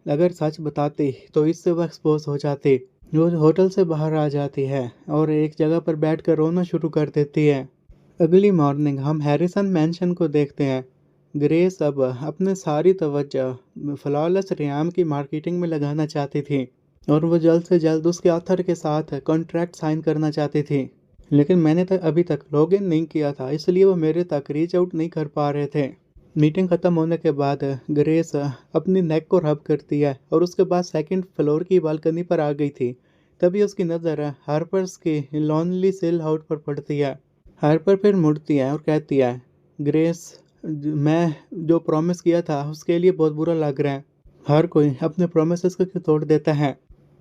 अगर सच बताती तो इससे वो एक्सपोज हो जाती। वो होटल से बाहर आ जाती है और एक जगह पर बैठकर रोना शुरू कर देती है। अगली मॉर्निंग हम हैरिसन मैंशन को देखते हैं। ग्रेस अब अपने सारी तवज्जो फ्लॉलेस रियाम की मार्केटिंग में लगाना चाहती थी, और वो जल्द से जल्द उसके ऑथर के साथ कॉन्ट्रैक्ट साइन करना चाहती थी। लेकिन मैंने अभी तक लॉगिन नहीं किया था, इसलिए वो मेरे तक रीच आउट नहीं कर पा रहे थे। मीटिंग ख़त्म होने के बाद ग्रेस अपनी नेक को रब करती है और उसके बाद सेकंड फ्लोर की बालकनी पर आ गई थी। तभी उसकी नज़र हार्पर्स की लॉनली सेल आउट पर पड़ती है। हार्पर फिर मुड़ती है और कहती है, ग्रेस, मैं जो प्रॉमिस किया था उसके लिए बहुत बुरा लग रहा है। हर कोई अपने प्रोमिसेस को क्यों तोड़ देता है?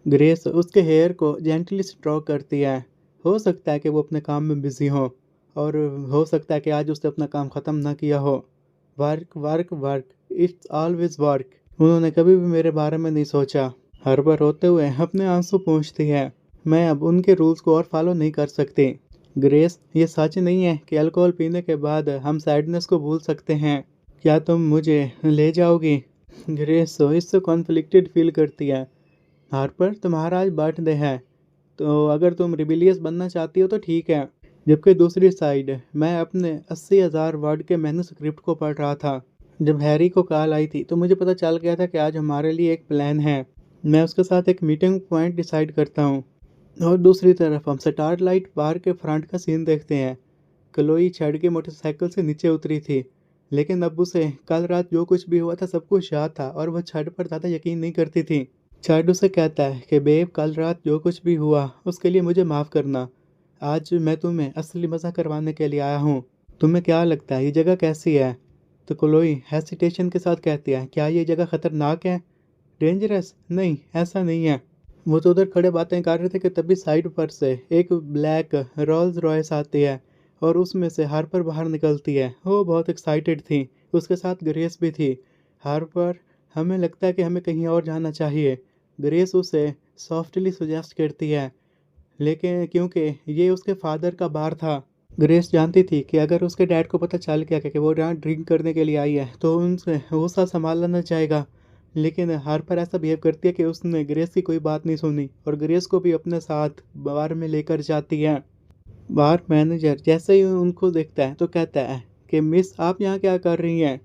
ग्रेस उसके हेयर को जेंटली स्ट्रोक करती है। हो सकता है कि वो अपने काम में बिजी हो, और हो सकता है कि आज उसने अपना काम ख़त्म ना किया हो। Work work work, it's always work. उन्होंने कभी भी मेरे बारे में नहीं सोचा। हर बार रोते हुए अपने आंसू पोंछती है। मैं अब उनके रूल्स को और फॉलो नहीं कर सकती। ग्रेस, ये सच नहीं है कि अल्कोहल पीने के बाद हम सैडनेस को भूल सकते हैं। क्या तुम मुझे ले जाओगी? ग्रेस इससे कॉन्फ्लिक्टेड फील करती है। हार्पर, तुम्हारा आज बर्थडे है, तो अगर तुम रिबिलियस बनना चाहती हो तो ठीक है। जबकि दूसरी साइड मैं अपने 80,000 वर्ड के मैन्युस्क्रिप्ट को पढ़ रहा था। जब हैरी को कॉल आई थी तो मुझे पता चल गया था कि आज हमारे लिए एक प्लान है। मैं उसके साथ एक मीटिंग पॉइंट डिसाइड करता हूँ। और दूसरी तरफ हम स्टारलाइट बार के फ्रंट का सीन देखते हैं। क्लोई चढ़ के मोटरसाइकिल से नीचे उतरी थी, लेकिन अब उसे कल रात जो कुछ भी हुआ था सब कुछ याद था, और वह छड़ पर ज़्यादा यकीन नहीं करती थी। चैड उसे कहता है कि बेब, कल रात जो कुछ भी हुआ उसके लिए मुझे माफ़ करना। आज मैं तुम्हें असली मज़ा करवाने के लिए आया हूँ। तुम्हें क्या लगता है ये जगह कैसी है? तो क्लोई हेसिटेशन के साथ कहती है, क्या ये जगह ख़तरनाक है? डेंजरस? नहीं, ऐसा नहीं है। वो तो उधर खड़े बातें कर रहे थे कि तभी साइड पर से एक ब्लैक रोल्स रॉयस आती है, और उसमें से हार्पर बाहर निकलती है। वो बहुत एक्साइटेड थी। उसके साथ ग्रेस भी थी। हार्पर, हमें लगता है कि हमें कहीं और जाना चाहिए। ग्रेस उसे सॉफ्टली सुजेस्ट करती है, लेकिन क्योंकि ये उसके फादर का बार था। ग्रेस जानती थी कि अगर उसके डैड को पता चल गया कि वो यहाँ ड्रिंक करने के लिए आई है तो उनसे वो सब संभाला न जाएगा। लेकिन हार्पर ऐसा बिहेव करती है कि उसने ग्रेस की कोई बात नहीं सुनी और ग्रेस को भी अपने साथ बार में लेकर जाती है। बार मैनेजर जैसे ही उनको देखता है तो कहता है कि मिस, आप यहाँ क्या कर रही हैं?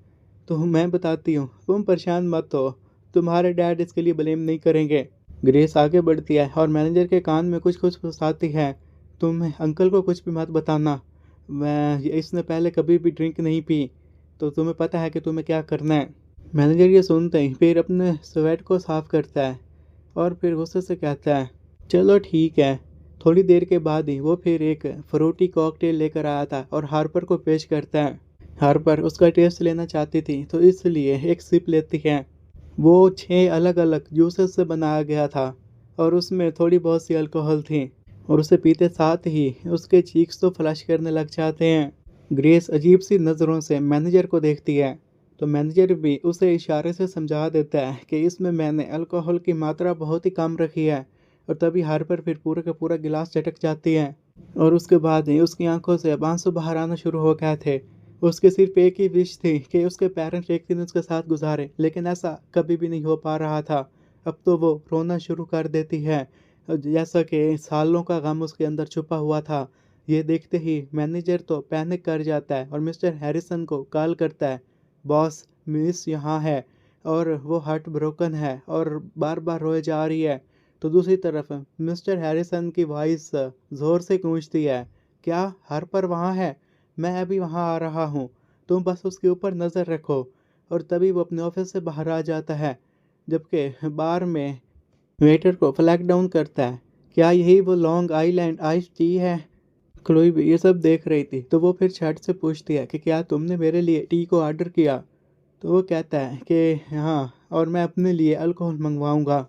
तो मैं बताती हूँ, तुम परेशान मत हो, तुम्हारे डैड इसके लिए ब्लेम नहीं करेंगे। ग्रेस आगे बढ़ती है और मैनेजर के कान में कुछ कुछ फंसाती है। तुम अंकल को कुछ भी मत बताना, मैं इसने पहले कभी भी ड्रिंक नहीं पी, तो तुम्हें पता है कि तुम्हें क्या करना है। मैनेजर ये सुनते ही फिर अपने स्वेट को साफ करता है और फिर गुस्से से कहता है, चलो ठीक है। थोड़ी देर के बाद ही वो फिर एक फ्रूटी कॉकटेल लेकर आया था और हार्पर को पेश करता है। हार्पर उसका टेस्ट लेना चाहती थी तो इसलिए एक सिप लेती है। वो 6 अलग अलग जूसेस से बनाया गया था और उसमें थोड़ी बहुत सी अल्कोहल थी, और उसे पीते साथ ही उसके चीक्स तो फ्लश करने लग जाते हैं। ग्रेस अजीब सी नज़रों से मैनेजर को देखती है, तो मैनेजर भी उसे इशारे से समझा देता है कि इसमें मैंने अल्कोहल की मात्रा बहुत ही कम रखी है। और तभी हार्पर फिर पूरा का पूरा गिलास चटक जाती है, और उसके बाद ही उसकी आंखों से अब आंसू बाहर आना शुरू हो गए थे। उसके सिर्फ एक ही विश थी कि उसके पेरेंट्स एक दिन उसके साथ गुजारे, लेकिन ऐसा कभी भी नहीं हो पा रहा था। अब तो वो रोना शुरू कर देती है, जैसा कि सालों का गम उसके अंदर छुपा हुआ था। ये देखते ही मैनेजर तो पैनिक कर जाता है और मिस्टर हैरिसन को कॉल करता है, बॉस, मिस यहाँ है, और वो हार्ट ब्रोकन है और बार बार रोए जा रही है। तो दूसरी तरफ मिस्टर हैरिसन की वॉइस ज़ोर से गूंजती है, क्या हार्पर वहाँ है? मैं अभी वहाँ आ रहा हूँ, तुम बस उसके ऊपर नज़र रखो। और तभी वो अपने ऑफिस से बाहर आ जाता है। जबकि बार में वेटर को फ्लैग डाउन करता है। क्या यही वो लॉन्ग आइलैंड आइस टी है? क्लोई भी ये सब देख रही थी, तो वो फिर छठ से पूछती है कि क्या तुमने मेरे लिए टी को ऑर्डर किया? तो वो कहता है कि हाँ, और मैं अपने लिए अल्कोहल मंगवाऊंगा।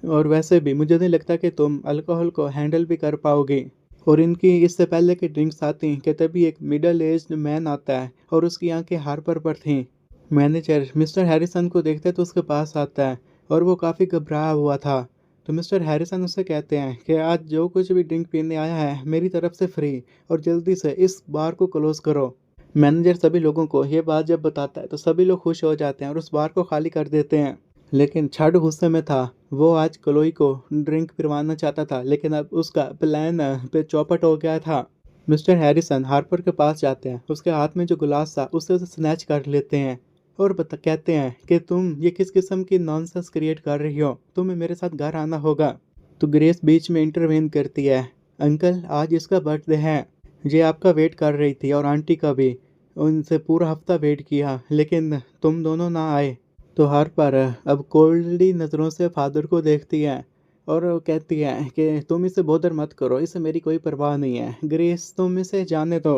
और वैसे भी मुझे नहीं लगता कि तुम अल्कोहल को हैंडल भी कर पाओगी। और इनकी इससे पहले कि ड्रिंक्स आती कि तभी एक मिडल एज्ड मैन आता है और उसकी आंखें हार्पर पर थीं। मैनेजर मिस्टर हैरिसन को देखते तो उसके पास आता है और वो काफ़ी घबराया हुआ था। तो मिस्टर हैरिसन उससे कहते हैं कि आज जो कुछ भी ड्रिंक पीने आया है मेरी तरफ से फ्री, और जल्दी से इस बार को क्लोज करो। मैनेजर सभी लोगों को ये बात जब बताता है तो सभी लोग खुश हो जाते हैं और उस बार को खाली कर देते हैं। लेकिन छड़ गुस्से में था। वो आज क्लोई को ड्रिंक पिलवाना चाहता था, लेकिन अब उसका प्लान पे चौपट हो गया था। मिस्टर हैरिसन हार्पर के पास जाते हैं, उसके हाथ में जो गिलास था उससे उसे स्नैच कर लेते हैं और कहते हैं कि तुम ये किस किस्म की नॉनसेंस क्रिएट कर रही हो, तुम्हें मेरे साथ घर आना होगा। तो ग्रेस बीच में इंटरवेन करती है। अंकल, आज इसका बर्थडे है, ये आपका वेट कर रही थी और आंटी का भी। उनसे पूरा हफ्ता वेट किया लेकिन तुम दोनों ना आए। तो हार्पर अब कोल्डली नज़रों से फादर को देखती है और वो कहती है कि तुम इसे बॉदर मत करो, इसे मेरी कोई परवाह नहीं है। ग्रेस, तुम इसे जाने दो।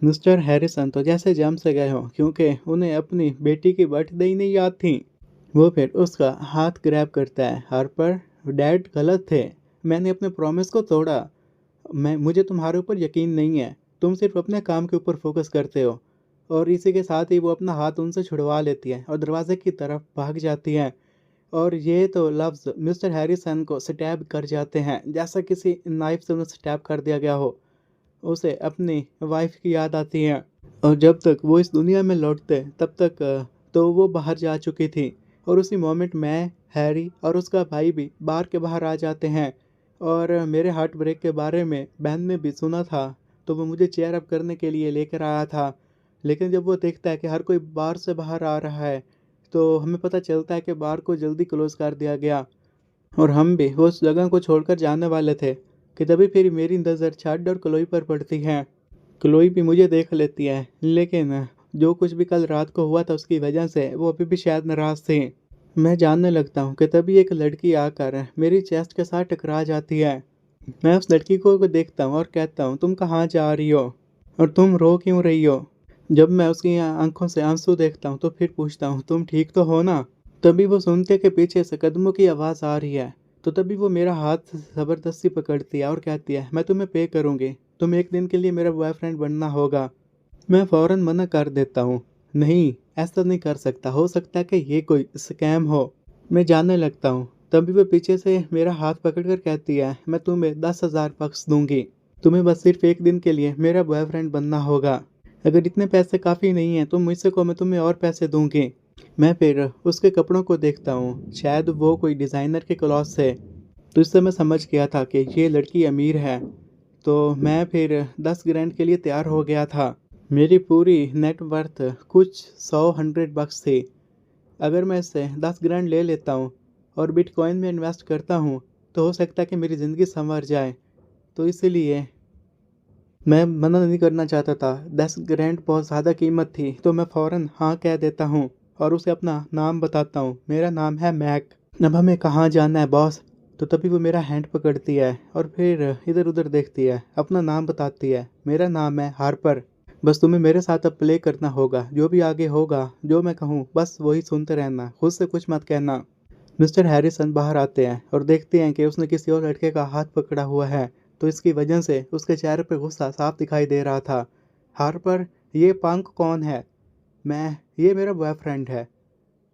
मिस्टर हैरिसन तो जैसे जम से गए हो, क्योंकि उन्हें अपनी बेटी की बर्थडे ही नहीं याद थी। वो फिर उसका हाथ ग्रैब करता है। हार्पर, डैड गलत थे, मैंने अपने प्रॉमिस को तोड़ा। मुझे तुम्हारे ऊपर यकीन नहीं है, तुम सिर्फ अपने काम के ऊपर फोकस करते हो। और इसी के साथ ही वो अपना हाथ उनसे छुड़वा लेती है और दरवाजे की तरफ भाग जाती है। और ये तो लफ्ज़ मिस्टर हैरिसन को स्टैब कर जाते हैं, जैसा किसी नाइफ से उन्हें स्टैब कर दिया गया हो। उसे अपनी वाइफ की याद आती है और जब तक वो इस दुनिया में लौटते तब तक तो वो बाहर जा चुकी थी। और उसी मोमेंट मैं, हैरी और उसका भाई भी बार के बाहर आ जाते हैं। और मेरे हार्ट ब्रेक के बारे में बहन ने भी सुना था, तो वो मुझे चेयर अप करने के लिए लेकर आया था। लेकिन जब वो देखता है कि हर कोई बार से बाहर आ रहा है, तो हमें पता चलता है कि बार को जल्दी क्लोज कर दिया गया और हम भी उस जगह को छोड़कर जाने वाले थे कि तभी फिर मेरी नज़र छाड और क्लोई पर पड़ती है। क्लोई भी मुझे देख लेती है, लेकिन जो कुछ भी कल रात को हुआ था उसकी वजह से वो अभी भी शायद नाराज थी। मैं जानने लगता हूँ कि तभी एक लड़की आकर मेरी चेस्ट के साथ टकरा जाती है। मैं उस लड़की को देखता हूँ और कहता हूँ, तुम कहाँ जा रही हो और तुम रो क्यों रही हो? जब मैं उसकी आंखों से आंसू देखता हूँ तो फिर पूछता हूँ, तुम ठीक तो हो ना? तभी वो सुनते कि पीछे से कदमों की आवाज़ आ रही है। तो तभी वो मेरा हाथ ज़बरदस्ती पकड़ती है और कहती है, मैं तुम्हें पे करूँगी, तुम एक दिन के लिए मेरा बॉयफ्रेंड बनना होगा। मैं फ़ौरन मना कर देता हूँ, नहीं, ऐसा नहीं कर सकता, हो सकता है कि ये कोई स्कैम हो। मैं जानने लगता हूँ। तभी वो पीछे से मेरा हाथ पकड़कर कहती है, मैं तुम्हें 10,000 बक्स दूंगी, तुम्हें बस सिर्फ एक दिन के लिए मेरा बॉयफ्रेंड बनना होगा। अगर इतने पैसे काफ़ी नहीं हैं तो मुझसे को मैं तुम्हें और पैसे दूंगी। मैं फिर उसके कपड़ों को देखता हूँ, शायद वो कोई डिज़ाइनर के क्लॉथ्स है। तो इससे मैं समझ गया था कि ये लड़की अमीर है। तो मैं फिर 10 ग्रैंड के लिए तैयार हो गया था। मेरी पूरी नेट वर्थ कुछ 100 बक्स थी। अगर मैं इससे 10 ग्रैंड ले लेता हूँ और बिटकॉइन में इन्वेस्ट करता हूँ तो हो सकता है कि मेरी ज़िंदगी संवर जाए। तो इसीलिए मैं मना नहीं करना चाहता था। 10 ग्रैंड बहुत ज़्यादा कीमत थी, तो मैं फ़ौरन हाँ कह देता हूँ और उसे अपना नाम बताता हूँ। मेरा नाम है मैक। अब हमें कहाँ जाना है बॉस? तो तभी वो मेरा हैंड पकड़ती है और फिर इधर उधर देखती है, अपना नाम बताती है। मेरा नाम है हार्पर। बस तुम्हें मेरे साथ अब प्ले करना होगा, जो भी आगे होगा, जो मैं कहूँ बस वही सुनते रहना, खुद से कुछ मत कहना। मिस्टर हैरिसन बाहर आते हैं और देखते हैं कि उसने किसी और लड़के का हाथ पकड़ा हुआ है, तो इसकी वजह से उसके चेहरे पर गुस्सा साफ दिखाई दे रहा था। हार्पर, ये पंक कौन है? मैं, ये मेरा बॉयफ्रेंड है।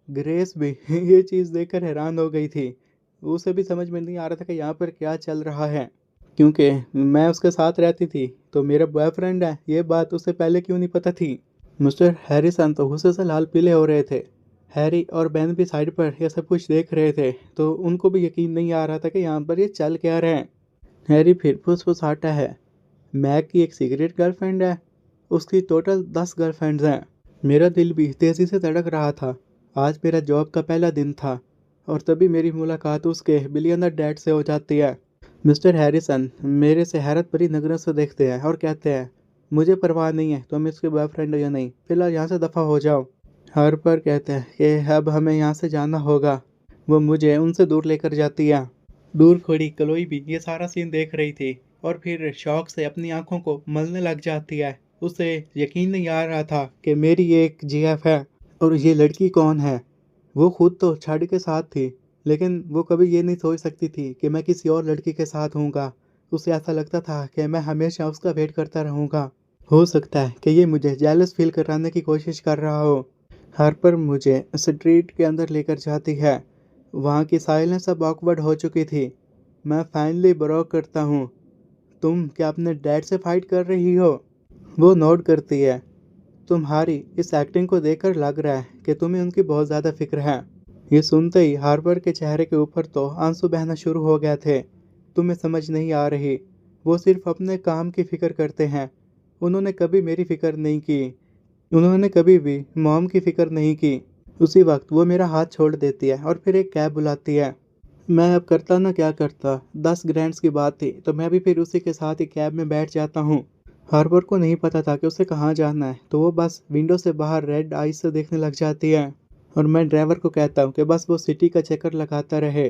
ग्रेस भी ये चीज़ देखकर हैरान हो गई थी। उसे भी समझ में नहीं आ रहा था कि यहाँ पर क्या चल रहा है, क्योंकि मैं उसके साथ रहती थी तो मेरा बॉयफ्रेंड है, ये बात उसे पहले क्यों नहीं पता थी। मिस्टर हैरिसन तो गुस्से से लाल पीले हो रहे थे। हैरी और बेन भी साइड पर यह सब कुछ देख रहे थे, तो उनको भी यकीन नहीं आ रहा था कि यहाँ पर ये चल क्या रहे हैं। हैरी फिर फुसफुसाता है, मैक की एक सीक्रेट गर्लफ्रेंड है, उसकी टोटल 10 गर्लफ्रेंड्स हैं। मेरा दिल भी तेज़ी से धड़क रहा था। आज मेरा जॉब का पहला दिन था और तभी मेरी मुलाकात उसके बिलियनर डैड से हो जाती है। मिस्टर हैरिसन मेरे से हैरत भरी नज़रों से देखते हैं और कहते हैं, मुझे परवाह नहीं है तुम इसके बॉयफ्रेंड हो या नहीं, फिलहाल यहाँ से दफ़ा हो जाओ। हार्पर कहते हैं कि अब हमें यहाँ से जाना होगा। वो मुझे उनसे दूर लेकर जाती है। दूर खड़ी कलोई भी ये सारा सीन देख रही थी और फिर शौक से अपनी आंखों को मलने लग जाती है। उसे यकीन नहीं आ रहा था कि मेरी ये एक जीएफ है और ये लड़की कौन है। वो खुद तो छड़ के साथ थी, लेकिन वो कभी ये नहीं सोच सकती थी कि मैं किसी और लड़की के साथ हूँगा। उसे ऐसा लगता था कि मैं हमेशा उसका वेट करता रहूँगा। हो सकता है कि ये मुझे जेलस फील कराने की कोशिश कर रहा हो। हार्पर मुझे स्ट्रीट के अंदर लेकर जाती है। वहाँ की साइलेंस अब ऑकवर्ड हो चुकी थी। मैं फाइनली ब्रोक करता हूँ। तुम क्या अपने डैड से फाइट कर रही हो? वो नोट करती है। तुम्हारी इस एक्टिंग को देखकर लग रहा है कि तुम्हें उनकी बहुत ज़्यादा फिक्र है। ये सुनते ही हार्पर के चेहरे के ऊपर तो आंसू बहना शुरू हो गए थे। तुम्हें समझ नहीं आ रही, वो सिर्फ अपने काम की फिक्र करते हैं। उन्होंने कभी मेरी फिक्र नहीं की। उन्होंने कभी भी मॉम की फिक्र नहीं की। उसी वक्त वो मेरा हाथ छोड़ देती है और फिर एक कैब बुलाती है। मैं अब करता ना क्या करता, 10 ग्रैंड्स की बात थी तो मैं भी फिर उसी के साथ ही कैब में बैठ जाता हूँ। हार्बर को नहीं पता था कि उसे कहाँ जाना है, तो वो बस विंडो से बाहर रेड आई से देखने लग जाती है। और मैं ड्राइवर को कहता हूँ कि बस वो सिटी का चक्कर लगाता रहे।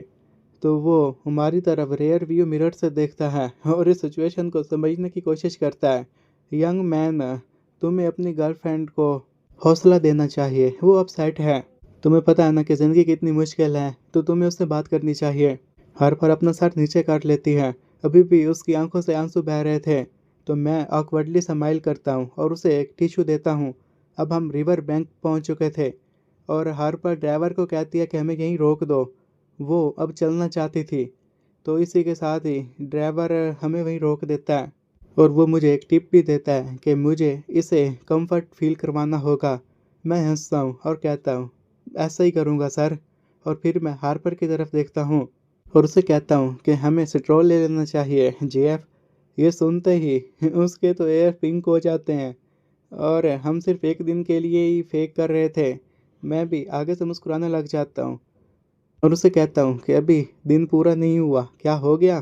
तो वो हमारी तरफ रेयर व्यू मिरर से देखता है और इस सिचुएशन को समझने की कोशिश करता है। यंग मैन, तुम्हें अपनी गर्लफ्रेंड को हौसला देना चाहिए, वो अपसेट है। तुम्हें पता है ना कि ज़िंदगी कितनी मुश्किल है, तो तुम्हें उससे बात करनी चाहिए। हर पर अपना सर नीचे कर लेती है। अभी भी उसकी आंखों से आंसू बह रहे थे। तो मैं ऑकवर्डली स्माइल करता हूँ और उसे एक टिश्यू देता हूँ। अब हम रिवर बैंक पहुँच चुके थे और हर पर ड्राइवर को कहती है कि हमें यहीं रोक दो। वो अब चलना चाहती थी, तो इसी के साथ ही ड्राइवर हमें वहीं रोक देता है और वो मुझे एक टिप भी देता है कि मुझे इसे कंफर्ट फील करवाना होगा। मैं हंसता हूँ और कहता हूँ ऐसा ही करूँगा सर। और फिर मैं हार्पर की तरफ देखता हूँ और उसे कहता हूँ कि हमें स्ट्रॉ ले लेना चाहिए जेएफ। ये सुनते ही उसके तो एयर पिंक हो जाते हैं और हम सिर्फ एक दिन के लिए ही फेक कर रहे थे। मैं भी आगे से मुस्कुराने लग जाता हूँ और उसे कहता हूँ कि अभी दिन पूरा नहीं हुआ, क्या हो गया?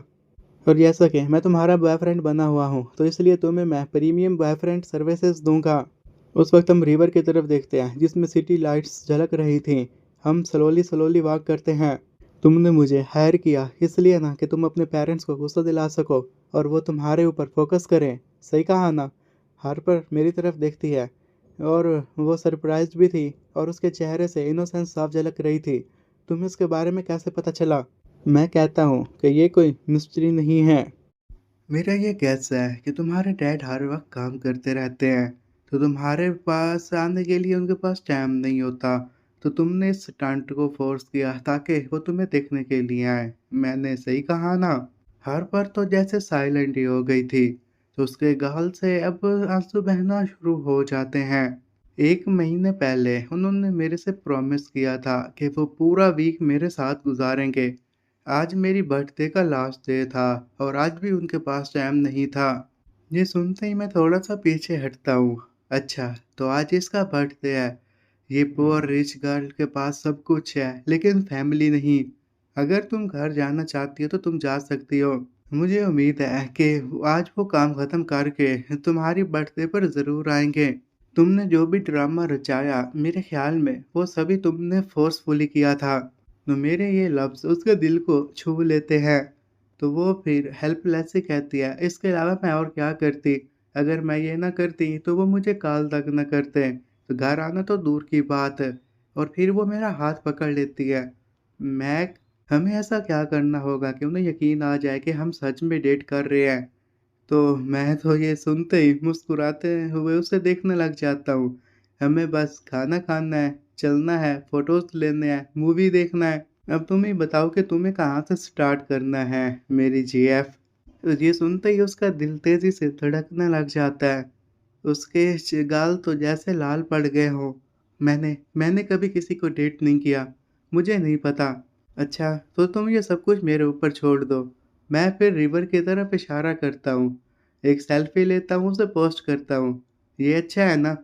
और जैसा कि मैं तुम्हारा बॉयफ्रेंड बना हुआ हूँ, तो इसलिए तुम्हें मैं प्रीमियम बॉयफ्रेंड सर्विसेज दूंगा। उस वक्त हम रिवर की तरफ देखते हैं जिसमें सिटी लाइट्स झलक रही थी। हम स्लोली स्लोली वॉक करते हैं। तुमने मुझे हायर किया इसलिए ना कि तुम अपने पेरेंट्स को गुस्सा दिला सको और वो तुम्हारे ऊपर फोकस करें। सही कहा ना? हार्पर मेरी तरफ देखती है और वो सरप्राइज्ड भी थी और उसके चेहरे से इनोसेंस साफ झलक रही थी। तुम्हें इसके बारे में कैसे पता चला? मैं कहता हूँ कि ये कोई मिस्ट्री नहीं है। मेरा ये गैस है कि तुम्हारे डैड हर वक्त काम करते रहते हैं, तो तुम्हारे पास आने के लिए उनके पास टाइम नहीं होता। तो तुमने इस स्टंट को फोर्स किया ताकि वो तुम्हें देखने के लिए आए। मैंने सही कहा ना? हर पर तो जैसे साइलेंट ही हो गई थी, तो उसके गाल से अब आंसू बहना शुरू हो जाते हैं। 1 महीने पहले उन्होंने मेरे से प्रॉमिस किया था कि वो पूरा वीक मेरे साथ गुजारेंगे। आज मेरी बर्थडे का लास्ट डे था और आज भी उनके पास टाइम नहीं था। ये सुनते ही मैं थोड़ा सा पीछे हटता हूँ। अच्छा, तो आज इसका बर्थडे है। ये पुअर रिच गर्ल के पास सब कुछ है लेकिन फैमिली नहीं। अगर तुम घर जाना चाहती हो तो तुम जा सकती हो। मुझे उम्मीद है कि आज वो काम खत्म करके तुम्हारी बर्थडे पर ज़रूर आएंगे। तुमने जो भी ड्रामा रचाया, मेरे ख्याल में वो सभी तुमने फोर्सफुली किया था। तो मेरे ये लफ्ज़ उसके दिल को छू लेते हैं। तो वो फिर हेल्पलेस ही कहती है, इसके अलावा मैं और क्या करती? अगर मैं ये ना करती तो वो मुझे कॉल तक ना करते। तो घर आना तो दूर की बात है। और फिर वो मेरा हाथ पकड़ लेती है। मैक, हमें ऐसा क्या करना होगा कि उन्हें यकीन आ जाए कि हम सच में डेट कर रहे हैं? तो मैं तो ये सुनते ही मुस्कुराते हुए उसे देखने लग जाता हूँ। हमें बस खाना खाना है, चलना है, फ़ोटोज़ लेने हैं, मूवी देखना है। अब तुम ही बताओ कि तुम्हें कहाँ से स्टार्ट करना है मेरी जीएफ? तो ये सुनते ही उसका दिल तेज़ी से धड़कने लग जाता है। उसके गाल तो जैसे लाल पड़ गए हों। मैंने मैंने कभी किसी को डेट नहीं किया। मुझे नहीं पता। अच्छा, तो तुम ये सब कुछ मेरे ऊपर छोड़ दो। मैं फिर रिवर की तरफ इशारा करता हूँ। एक सेल्फी लेता हूँ, उसे पोस्ट करता हूँ। ये अच्छा है ना?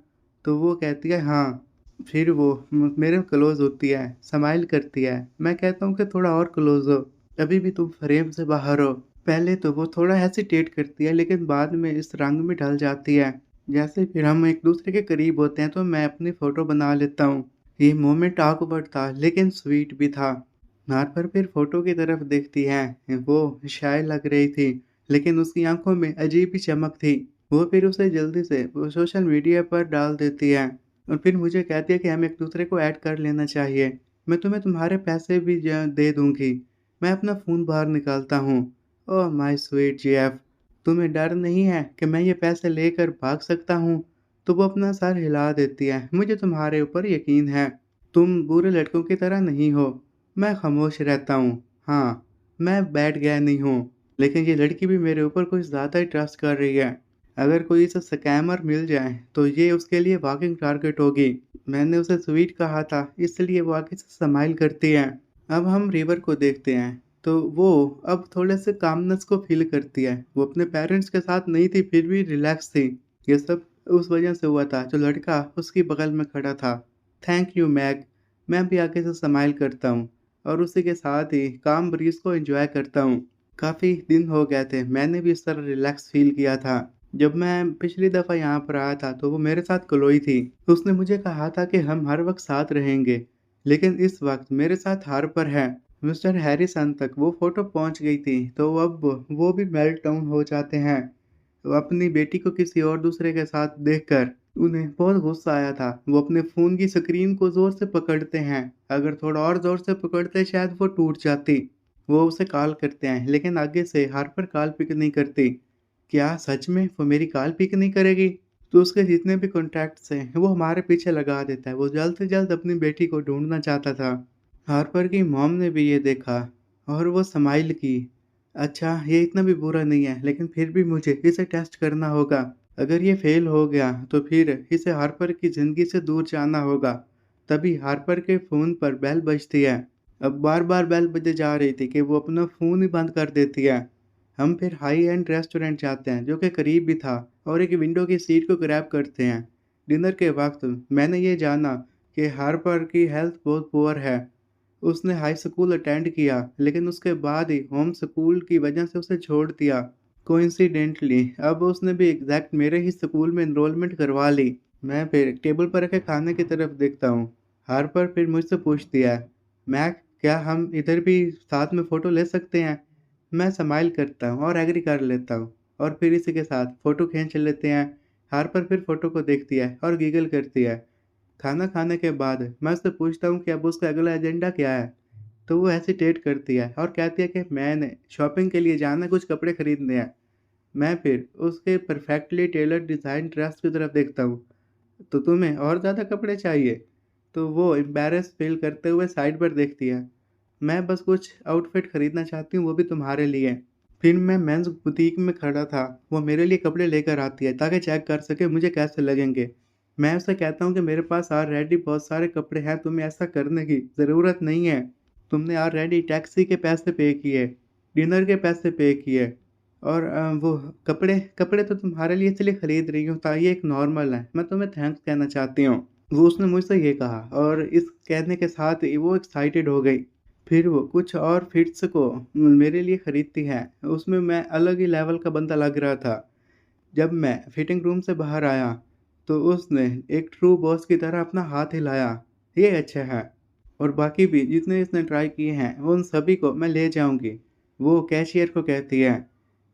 तो वो कहती है हाँ। फिर वो मेरे क्लोज़ होती है, स्माइल करती है। मैं कहता हूँ कि थोड़ा और क्लोज़ हो। अभी भी तुम फ्रेम से बाहर हो। पहले तो वो थोड़ा हेसिटेट करती है लेकिन बाद में इस रंग में ढल जाती है। जैसे फिर हम एक दूसरे के करीब होते हैं तो मैं अपनी फ़ोटो बना लेता हूँ। ये मोमेंट ऑकवर्ड था लेकिन स्वीट भी था। पर फिर फोटो की तरफ देखती है। वो शाय लग रही थी, लेकिन उसकी आंखों में अजीब ही चमक थी। वो फिर उसे जल्दी से वो सोशल मीडिया पर डाल देती है और फिर मुझे कहती है कि हम एक दूसरे को ऐड कर लेना चाहिए। मैं तुम्हें तुम्हारे पैसे भी दे दूंगी। मैं अपना फ़ोन बाहर निकालता हूँ। ओह माय स्वीट जीएफ, तुम्हें डर नहीं है कि मैं ये पैसे लेकर भाग सकता हूँ? तो वो अपना सर हिला देती है। मुझे तुम्हारे ऊपर यकीन है। तुम बुरे लड़कों की तरह नहीं हो। मैं खामोश रहता हूँ। हाँ, मैं बैड गाय नहीं हूँ, लेकिन ये लड़की भी मेरे ऊपर कुछ ज़्यादा ही ट्रस्ट कर रही है। अगर कोई इसे स्कैमर मिल जाए, तो ये उसके लिए वॉकिंग टारगेट होगी। मैंने उसे स्वीट कहा था, इसलिए वो आगे से स्माइल करती है। अब हम रिवर को देखते हैं, तो वो अब थोड़े से कामनेस को फ़ील करती है। वो अपने पेरेंट्स के साथ नहीं थी, फिर भी रिलैक्स थी। ये सब उस वजह से हुआ था, जो लड़का उसकी बगल में खड़ा था। Thank you Meg. मैं भी आगे से स्माइल करता हूँ और उसी के साथ ही काम ब्रीज़ को एन्जॉय करता हूँ। काफ़ी दिन हो गए थे, मैंने भी इस तरह रिलैक्स फ़ील किया था। जब मैं पिछली दफ़ा यहाँ पर आया था, तो वो मेरे साथ क्लोई थी। उसने मुझे कहा था कि हम हर वक़्त साथ रहेंगे, लेकिन इस वक़्त मेरे साथ हार्पर है। मिस्टर हैरिसन तक वो फ़ोटो पहुँच गई थी, तो अब वो भी मेल्ट डाउन हो जाते हैं। वो अपनी बेटी को किसी और दूसरे के साथ देखकर उन्हें बहुत गुस्सा आया था। वो अपने फ़ोन की स्क्रीन को ज़ोर से पकड़ते हैं। अगर थोड़ा और ज़ोर से पकड़ते शायद वो टूट जाती। वो उसे कॉल करते हैं, लेकिन आगे से हार्पर कॉल पिक नहीं करती। क्या सच में वो मेरी कॉल पिक नहीं करेगी? तो उसके जितने भी कॉन्टैक्ट्स हैं, वो हमारे पीछे लगा देता है। वो जल्द से जल्द अपनी बेटी को ढूँढना चाहता था। हार्पर की मॉम ने भी ये देखा और वो स्माइल की। अच्छा, ये इतना भी बुरा नहीं है, लेकिन फिर भी मुझे इसे टेस्ट करना होगा। अगर ये फेल हो गया, तो फिर इसे हार्पर की ज़िंदगी से दूर जाना होगा। तभी हार्पर के फ़ोन पर बेल बजती है। अब बार-बार बेल बजे जा रही थी कि वो अपना फ़ोन ही बंद कर देती है। हम फिर हाई एंड रेस्टोरेंट जाते हैं, जो कि करीब भी था, और एक विंडो की सीट को ग्रैब करते हैं। डिनर के वक़्त मैंने ये जाना कि हार्पर की हेल्थ बहुत पुअर है। उसने हाई स्कूल अटेंड किया, लेकिन उसके बाद ही होम स्कूल की वजह से उसे छोड़ दिया। कोइंसिडेंटली अब उसने भी एग्जैक्ट मेरे ही स्कूल में एनरोलमेंट करवा ली। मैं फिर टेबल पर रखे खाने की तरफ देखता हूँ। हार्पर फिर मुझसे पूछती है, मैक, क्या हम इधर भी साथ में फ़ोटो ले सकते हैं? मैं स्माइल करता हूँ और एग्री कर लेता हूँ और फिर इसी के साथ फ़ोटो खींच लेते हैं। हार्पर फिर फ़ोटो को देखती है और गिगल करती है। खाना खाने के बाद मैं उससे पूछता हूँ कि अब उसका अगला एजेंडा क्या है? तो वो हेसिटेट करती है और कहती है कि मैंने शॉपिंग के लिए जाना है, कुछ कपड़े खरीदने हैं। मैं फिर उसके परफेक्टली टेलर्ड डिज़ाइन ड्रेस की तरफ देखता हूँ। तो तुम्हें और ज़्यादा कपड़े चाहिए? तो वो एम्बैरेस फ़ील करते हुए साइड पर देखती है। मैं बस कुछ आउटफिट खरीदना चाहती हूँ, वो भी तुम्हारे लिए। फिर मैं मेंस बुटीक में खड़ा था, वो मेरे लिए कपड़े लेकर आती है ताकि चेक कर सके मुझे कैसे लगेंगे। मैं उससे कहता हूँ कि मेरे पास ऑलरेडी बहुत सारे कपड़े हैं, तुम्हें ऐसा करने की ज़रूरत नहीं है। तुमने ऑलरेडी टैक्सी के पैसे पे किए, डिनर के पैसे पे किए और वो कपड़े कपड़े तो तुम्हारे लिए इसलिए खरीद रही हूँ ताकि ये एक नॉर्मल है। मैं तुम्हें थैंक्स कहना चाहती हूँ। वो उसने मुझसे ये कहा और इस कहने के साथ ही वो एक्साइटेड हो गई। फिर वो कुछ और फिट्स को मेरे लिए खरीदती है। उसमें मैं अलग ही लेवल का बंदा लग रहा था। जब मैं फिटिंग रूम से बाहर आया, तो उसने एक ट्रू बॉस की तरह अपना हाथ हिलाया। ये अच्छा है और बाकी भी जितने इसने ट्राई किए हैं, उन सभी को मैं ले जाऊँगी। वो कैशियर को कहती है,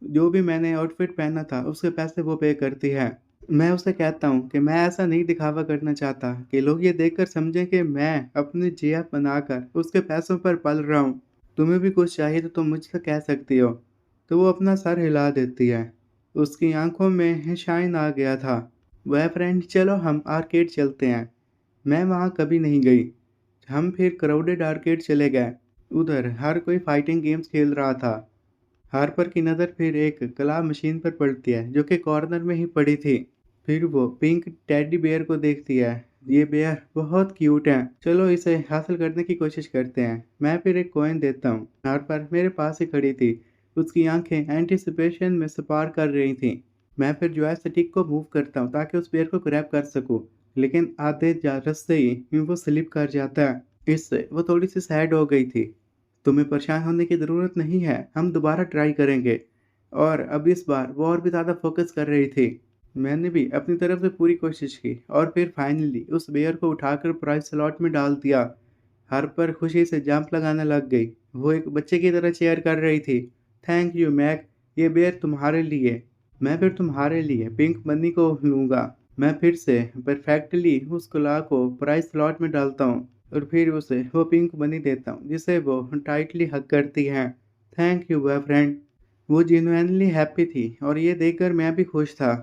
जो भी मैंने आउटफिट पहना था, उसके पैसे वो पे करती है। मैं उसे कहता हूँ कि मैं ऐसा नहीं दिखावा करना चाहता कि लोग ये देखकर समझें कि मैं अपनी जेब बनाकर उसके पैसों पर पल रहा हूँ। तुम्हें भी कुछ चाहिए तो तुम मुझसे कह सकती हो। तो वो अपना सर हिला देती है। उसकी आंखों में शाइन आ गया था। वह फ्रेंड, चलो हम आर्केड चलते हैं। मैं वहाँ कभी नहीं गई। हम फिर क्राउडेड आर्केड चले गए। उधर हर कोई फाइटिंग गेम्स खेल रहा था। हार्पर की नज़र फिर एक क्लॉ मशीन पर पड़ती है, जो कि कॉर्नर में ही पड़ी थी। फिर वो पिंक टेडी बेयर को देखती है। ये बेयर बहुत क्यूट है, चलो इसे हासिल करने की कोशिश करते हैं। मैं फिर एक कॉइन देता हूँ। हार्पर मेरे पास ही खड़ी थी। उसकी आंखें एंटिसिपेशन में स्पार कर रही थीं। मैं फिर जॉयस्टिक को मूव करता हूँ ताकि उस बेयर को ग्रैब कर सकूँ, लेकिन आधे रास्ते ही वो स्लिप कर जाता है। इससे वो थोड़ी सी सैड हो गई थी। तुम्हें परेशान होने की ज़रूरत नहीं है, हम दोबारा ट्राई करेंगे। और अब इस बार वो और भी ज़्यादा फोकस कर रही थी। मैंने भी अपनी तरफ से पूरी कोशिश की और फिर फाइनली उस बेयर को उठाकर प्राइस स्लॉट में डाल दिया। हार्पर खुशी से जंप लगाने लग गई। वो एक बच्चे की तरह चीयर कर रही थी। थैंक यू मैक, ये बेर तुम्हारे लिए। मैं फिर तुम्हारे लिए पिंक बन्नी को लूँगा। मैं फिर से परफेक्टली उस गुलाब को प्राइस स्लॉट में डालता हूँ और फिर उसे वो पिंक बनी देता हूँ जिसे वो टाइटली हग करती है। Thank you boyfriend. वो जेन्युइनली हैप्पी थी और ये देखकर मैं भी खुश था।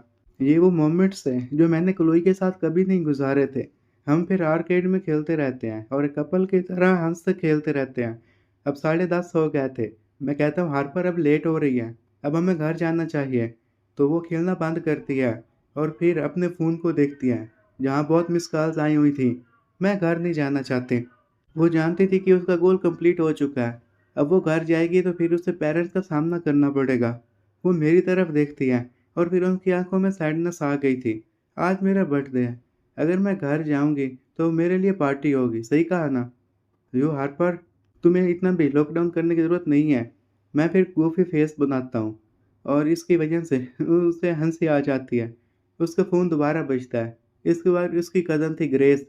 ये वो मोमेंट्स हैं जो मैंने क्लोई के साथ कभी नहीं गुजारे थे। हम फिर आर्केड में खेलते रहते हैं और एक कपल की तरह हंसते खेलते रहते हैं। अब 10:30 हो गए थे। मैं कहता हूँ हार्पर अब लेट हो रही है, अब हमें घर जाना चाहिए। तो वो खेलना बंद करती है और फिर अपने फ़ोन को देखती है जहाँ बहुत मिस कॉल्स आई हुई थी। मैं घर नहीं जाना चाहती। वो जानती थी कि उसका गोल कंप्लीट हो चुका है। अब वो घर जाएगी तो फिर उसे पेरेंट्स का सामना करना पड़ेगा। वो मेरी तरफ देखती है और फिर उनकी आंखों में सैडनेस आ गई थी। आज मेरा बर्थडे है। अगर मैं घर जाऊंगी तो मेरे लिए पार्टी होगी, सही कहा ना? यो हार्पर, तुम्हें इतना भी लॉकडाउन करने की ज़रूरत नहीं है। मैं फिर गोफी फेस बनाता हूँ और इसकी वजह से उसे हंसी आ जाती है। उसका फ़ोन दोबारा बजता है। इसके बाद उसकी कज़न थी ग्रेस।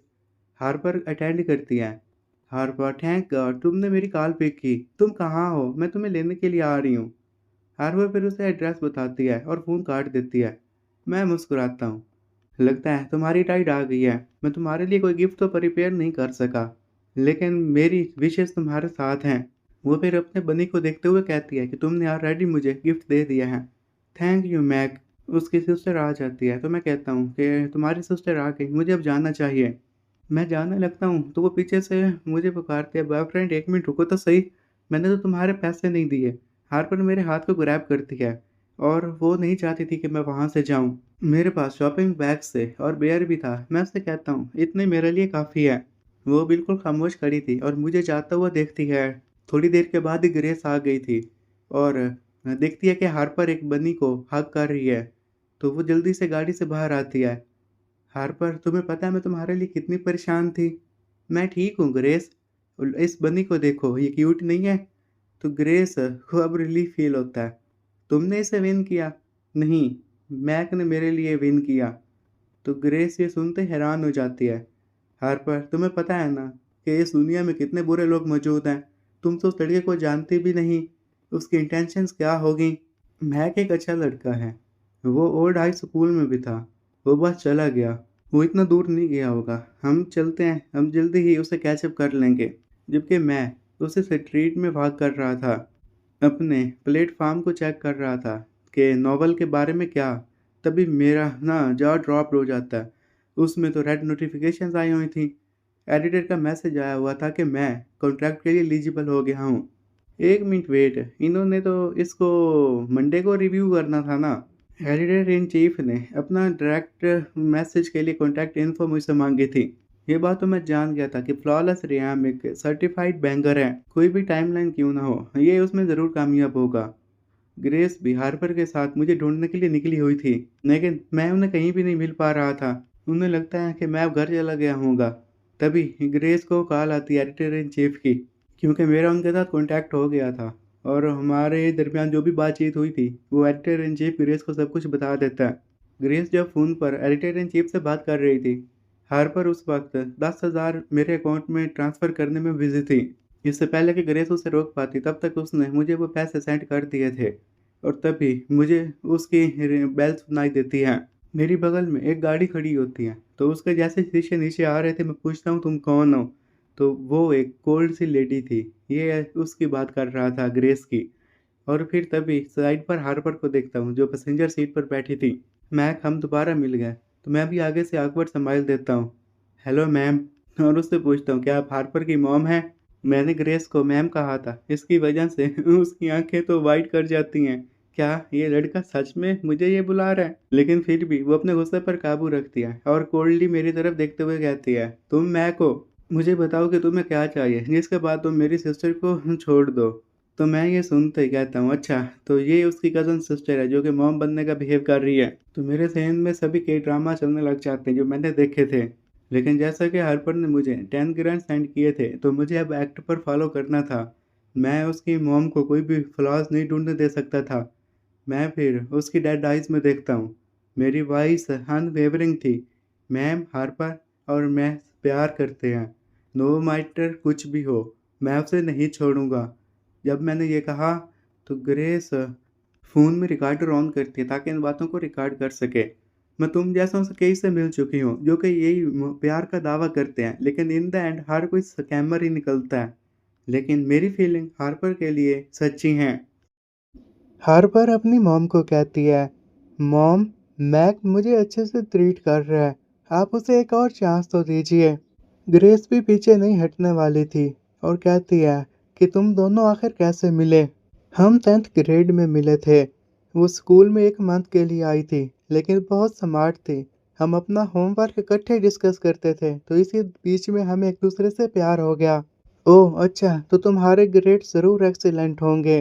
हार्पर अटेंड करती है। हार्पर, थैंक गॉड तुमने मेरी कॉल पिक की। तुम कहाँ हो? मैं तुम्हें लेने के लिए आ रही हूँ। हार्पर फिर उसे एड्रेस बताती है और फ़ोन काट देती है। मैं मुस्कुराता हूँ। लगता है तुम्हारी टाइड आ गई है। मैं तुम्हारे लिए कोई गिफ्ट तो प्रिपेयर नहीं कर सका, लेकिन मेरी विशेस तुम्हारे साथ हैं। वो फिर अपने बनी को देखते हुए कहती है कि तुमने ऑलरेडी मुझे गिफ्ट दे दिया है। Thank you Mac. उसकी सिस्टर आ जाती है तो मैं कहता हूँ कि तुम्हारी सिस्टर आ गई, मुझे अब जाना चाहिए। मैं जाने लगता हूँ तो वो पीछे से मुझे पुकारते हैं, बॉयफ्रेंड एक मिनट रुको तो सही, मैंने तो तुम्हारे पैसे नहीं दिए। हार्पर मेरे हाथ को ग्रैब करती है और वो नहीं चाहती थी कि मैं वहाँ से जाऊँ। मेरे पास शॉपिंग बैग्स थे और बेयर भी था। मैं उससे कहता हूँ इतने मेरे लिए काफ़ी है। वो बिल्कुल खामोश खड़ी थी और मुझे जाता हुआ देखती है। थोड़ी देर के बाद ही ग्रेस आ गई थी और देखती है कि हार्पर एक बनी को हग कर रही है। तो वो जल्दी से गाड़ी से बाहर आती है। हार्पर, तुम्हें पता है मैं तुम्हारे लिए कितनी परेशान थी। मैं ठीक हूँ ग्रेस। इस बनी को देखो, ये क्यूट नहीं है? तो ग्रेस को अब रिलीफ फील होता है। तुमने इसे विन किया? नहीं, मैक ने मेरे लिए विन किया। तो ग्रेस ये सुनते हैरान हो जाती है। हार्पर, तुम्हें पता है ना कि इस दुनिया में कितने बुरे लोग मौजूद हैं। तुम तो उस लड़के को जानती भी नहीं, उसकी इंटेंशंस क्या होगी। मैक एक अच्छा लड़का है। वो ओल्ड हाई स्कूल में भी था। वो बस चला गया। वो इतना दूर नहीं गया होगा। हम चलते हैं, हम जल्दी ही उसे कैचअप कर लेंगे। जबकि मैं उसे स्ट्रीट में वॉक कर रहा था, अपने प्लेटफॉर्म को चेक कर रहा था कि नॉवल के बारे में क्या। तभी मेरा ना जॉ ड्रॉप हो जाता है। उसमें तो रेड नोटिफिकेशंस आई हुई थी। एडिटर का मैसेज आया हुआ था कि मैं कॉन्ट्रैक्ट के लिए एलिजिबल हो गया हूँ। एक मिनट वेट, इन्होंने तो इसको मंडे को रिव्यू करना था ना। एडिटर इन चीफ ने अपना डायरेक्ट मैसेज के लिए कॉन्टैक्ट इन्फो मुझसे मांगी थी। ये बात तो मैं जान गया था कि फ्लॉलेस रियाम एक सर्टिफाइड बैंगर है। कोई भी टाइमलाइन क्यों ना हो, ये उसमें ज़रूर कामयाब होगा। ग्रेस भी हार्पर के साथ मुझे ढूंढने के लिए निकली हुई थी, लेकिन मैं उन्हें कहीं भी नहीं मिल पा रहा था। उन्हें लगता है कि मैं अब घर चला गया होऊंगा। तभी ग्रेस को कॉल आती है एडिटर इन चीफ की, क्योंकि मेरा उनके साथ कॉन्टैक्ट हो गया था और हमारे दरमियान जो भी बातचीत हुई थी वो एडिटर इन चीफ ग्रेस को सब कुछ बता देता है। ग्रेस जब फ़ोन पर एडिटर इन चीफ से बात कर रही थी, हार्पर उस वक्त 10,000 मेरे अकाउंट में ट्रांसफ़र करने में बिजी थी। इससे पहले कि ग्रेस उसे रोक पाती तब तक उसने मुझे वो पैसे सेंड कर दिए थे और तभी मुझे उसकी बेल सुनाई देती है। मेरी बगल में एक गाड़ी खड़ी होती है तो उसके जैसे शीशे नीचे आ रहे थे, मैं पूछता हूँ तुम कौन हो? तो वो एक कोल्ड सी लेडी थी। ये उसकी बात कर रहा था, ग्रेस की। और फिर तभी साइड पर हार्पर को देखता हूँ जो पैसेंजर सीट पर बैठी थी। मैक, हम दोबारा मिल गए। तो मैं भी आगे से ऑकवर्ड स्माइल देता हूँ। Hello ma'am. और उससे पूछता हूँ क्या आप हार्पर की मॉम हैं? मैंने ग्रेस को मैम कहा था, इसकी वजह से उसकी आंखें तो वाइट कर जाती हैं। क्या ये लड़का सच में मुझे ये बुला रहा है? लेकिन फिर भी वो अपने गुस्से पर काबू रखती है और कोल्डली मेरी तरफ देखते हुए कहती है, तुम मैक हो? मुझे बताओ कि तुम्हें क्या चाहिए जिसके बाद तुम मेरी सिस्टर को छोड़ दो। तो मैं ये सुनते ही कहता हूँ, अच्छा तो ये उसकी कज़न सिस्टर है जो कि मॉम बनने का बिहेव कर रही है। तो मेरे ज़हन में सभी के ड्रामा चलने लग जाते हैं जो मैंने देखे थे। लेकिन जैसा कि हार्पर ने मुझे 10 ग्रांड सेंड किए थे तो मुझे अब एक्ट पर फॉलो करना था। मैं उसकी मॉम को कोई भी फ्लॉज नहीं ढूंढने दे सकता था। मैं फिर उसकी डेड आइज में देखता हूँ। मेरी वॉइस अनवेवरिंग थी, मैम हार्पर और मैं प्यार करते हैं। नो मैटर कुछ भी हो, मैं उसे नहीं छोड़ूँगा। जब मैंने ये कहा तो ग्रेस फ़ोन में रिकॉर्डर ऑन करती है ताकि इन बातों को रिकॉर्ड कर सके। मैं तुम जैसों से कई से मिल चुकी हूँ जो कि यही प्यार का दावा करते हैं, लेकिन इन द एंड हर कोई स्कैमर ही निकलता है। लेकिन मेरी फीलिंग हार्पर के लिए सच्ची हैं। हार्पर अपनी मॉम को कहती है, मॉम, मैक मुझे अच्छे से ट्रीट कर रहा है, आप उसे एक और चांस तो दीजिए। ग्रेस भी पीछे नहीं हटने वाली थी और कहती है कि तुम दोनों आखिर कैसे मिले। हम 10th ग्रेड में मिले थे। वो स्कूल में एक मंथ के लिए आई थी, लेकिन बहुत स्मार्ट थी। हम अपना होमवर्क इकट्ठे डिस्कस करते थे, तो इसी बीच में हमें एक दूसरे से प्यार हो गया। ओह अच्छा, तो तुम्हारे ग्रेड ज़रूर एक्सीलेंट होंगे।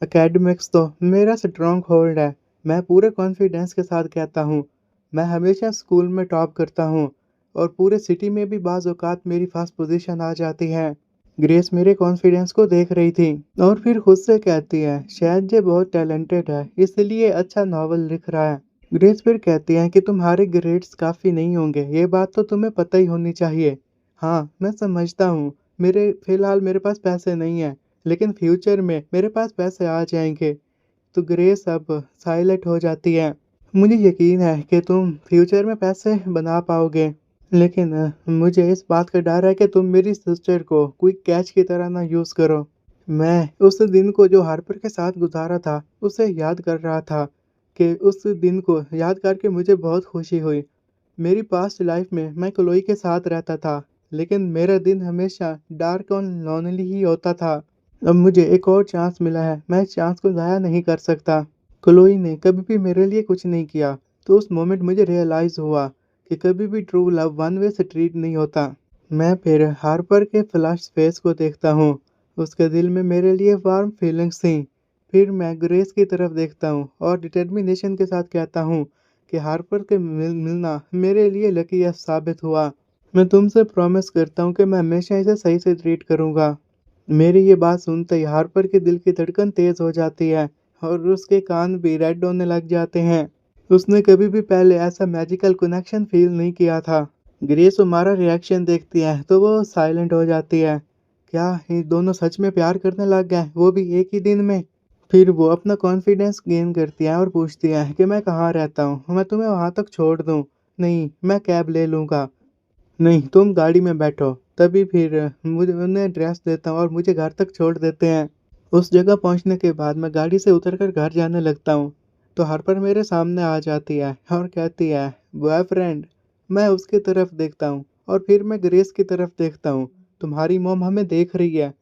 एकेडमिक्स तो मेरा स्ट्रॉन्ग होल्ड है। मैं पूरे कॉन्फिडेंस के साथ कहता हूँ, मैं हमेशा स्कूल में टॉप करता हूँ और पूरे सिटी में भी बाज़ औक़ात मेरी फर्स्ट पोजीशन आ जाती है। ग्रेस मेरे कॉन्फिडेंस को देख रही थी और फिर खुद से कहती है, शायद ये बहुत टैलेंटेड है, इसलिए अच्छा नॉवल लिख रहा है। ग्रेस फिर कहती है कि तुम्हारे ग्रेड्स काफ़ी नहीं होंगे, ये बात तो तुम्हें पता ही होनी चाहिए। हाँ, मैं समझता हूँ, फ़िलहाल मेरे पास पैसे नहीं हैं, लेकिन फ्यूचर में मेरे पास पैसे आ जाएँगे। तो ग्रेस अब साइलेंट हो जाती है। मुझे यकीन है कि तुम फ्यूचर में पैसे बना पाओगे, लेकिन मुझे इस बात का डर है कि तुम मेरी सिस्टर को क्विक कैच की तरह ना यूज़ करो। मैं उस दिन को जो हार्पर के साथ गुज़ारा था, उसे याद कर रहा था कि उस दिन को याद करके मुझे बहुत खुशी हुई। मेरी पास्ट लाइफ़ में मैं क्लोई के साथ रहता था, लेकिन मेरा दिन हमेशा डार्क और लोनली ही होता था। अब मुझे एक और चांस मिला है, मैं इस चांस को ज़ाया नहीं कर सकता। क्लोई ने कभी भी मेरे लिए कुछ नहीं किया, तो उस मोमेंट मुझे रियलाइज़ हुआ कि कभी भी true love one way street नहीं होता। मैं फिर हार्पर के फ्लश फेस को देखता हूँ। उसके दिल में मेरे लिए वार्म फीलिंग्स थी। फिर मैं ग्रेस की तरफ देखता हूँ और डिटर्मिनेशन के साथ कहता हूँ कि हार्पर के मिलना मेरे लिए लकी साबित हुआ। मैं तुमसे प्रॉमिस करता हूँ कि मैं हमेशा इसे सही से ट्रीट करूँगा। मेरी ये बात सुनते ही हार्पर के दिल की धड़कन तेज हो जाती है और उसके कान भी रेड होने लग जाते हैं। उसने कभी भी पहले ऐसा मैजिकल कनेक्शन फील नहीं किया था। ग्रेस हमारा रिएक्शन देखती है तो वो साइलेंट हो जाती है। क्या ये दोनों सच में प्यार करने लग गए, वो भी एक ही दिन में? फिर वो अपना कॉन्फिडेंस गेन करती है और पूछती है कि मैं कहाँ रहता हूँ, मैं तुम्हें वहाँ तक छोड़ दूँ? नहीं, मैं कैब ले लूँगा। नहीं, तुम गाड़ी में बैठो। तभी फिर मुझे उन्हें एड्रेस देता हूँ और मुझे घर तक छोड़ देते हैं। उस जगह पहुँचने के बाद मैं गाड़ी से उतरकर घर जाने लगता हूँ, तो हार्पर मेरे सामने आ जाती है और कहती है, बॉयफ्रेंड। मैं उसकी तरफ देखता हूँ और फिर मैं ग्रेस की तरफ देखता हूँ। तुम्हारी मॉम हमें देख रही है।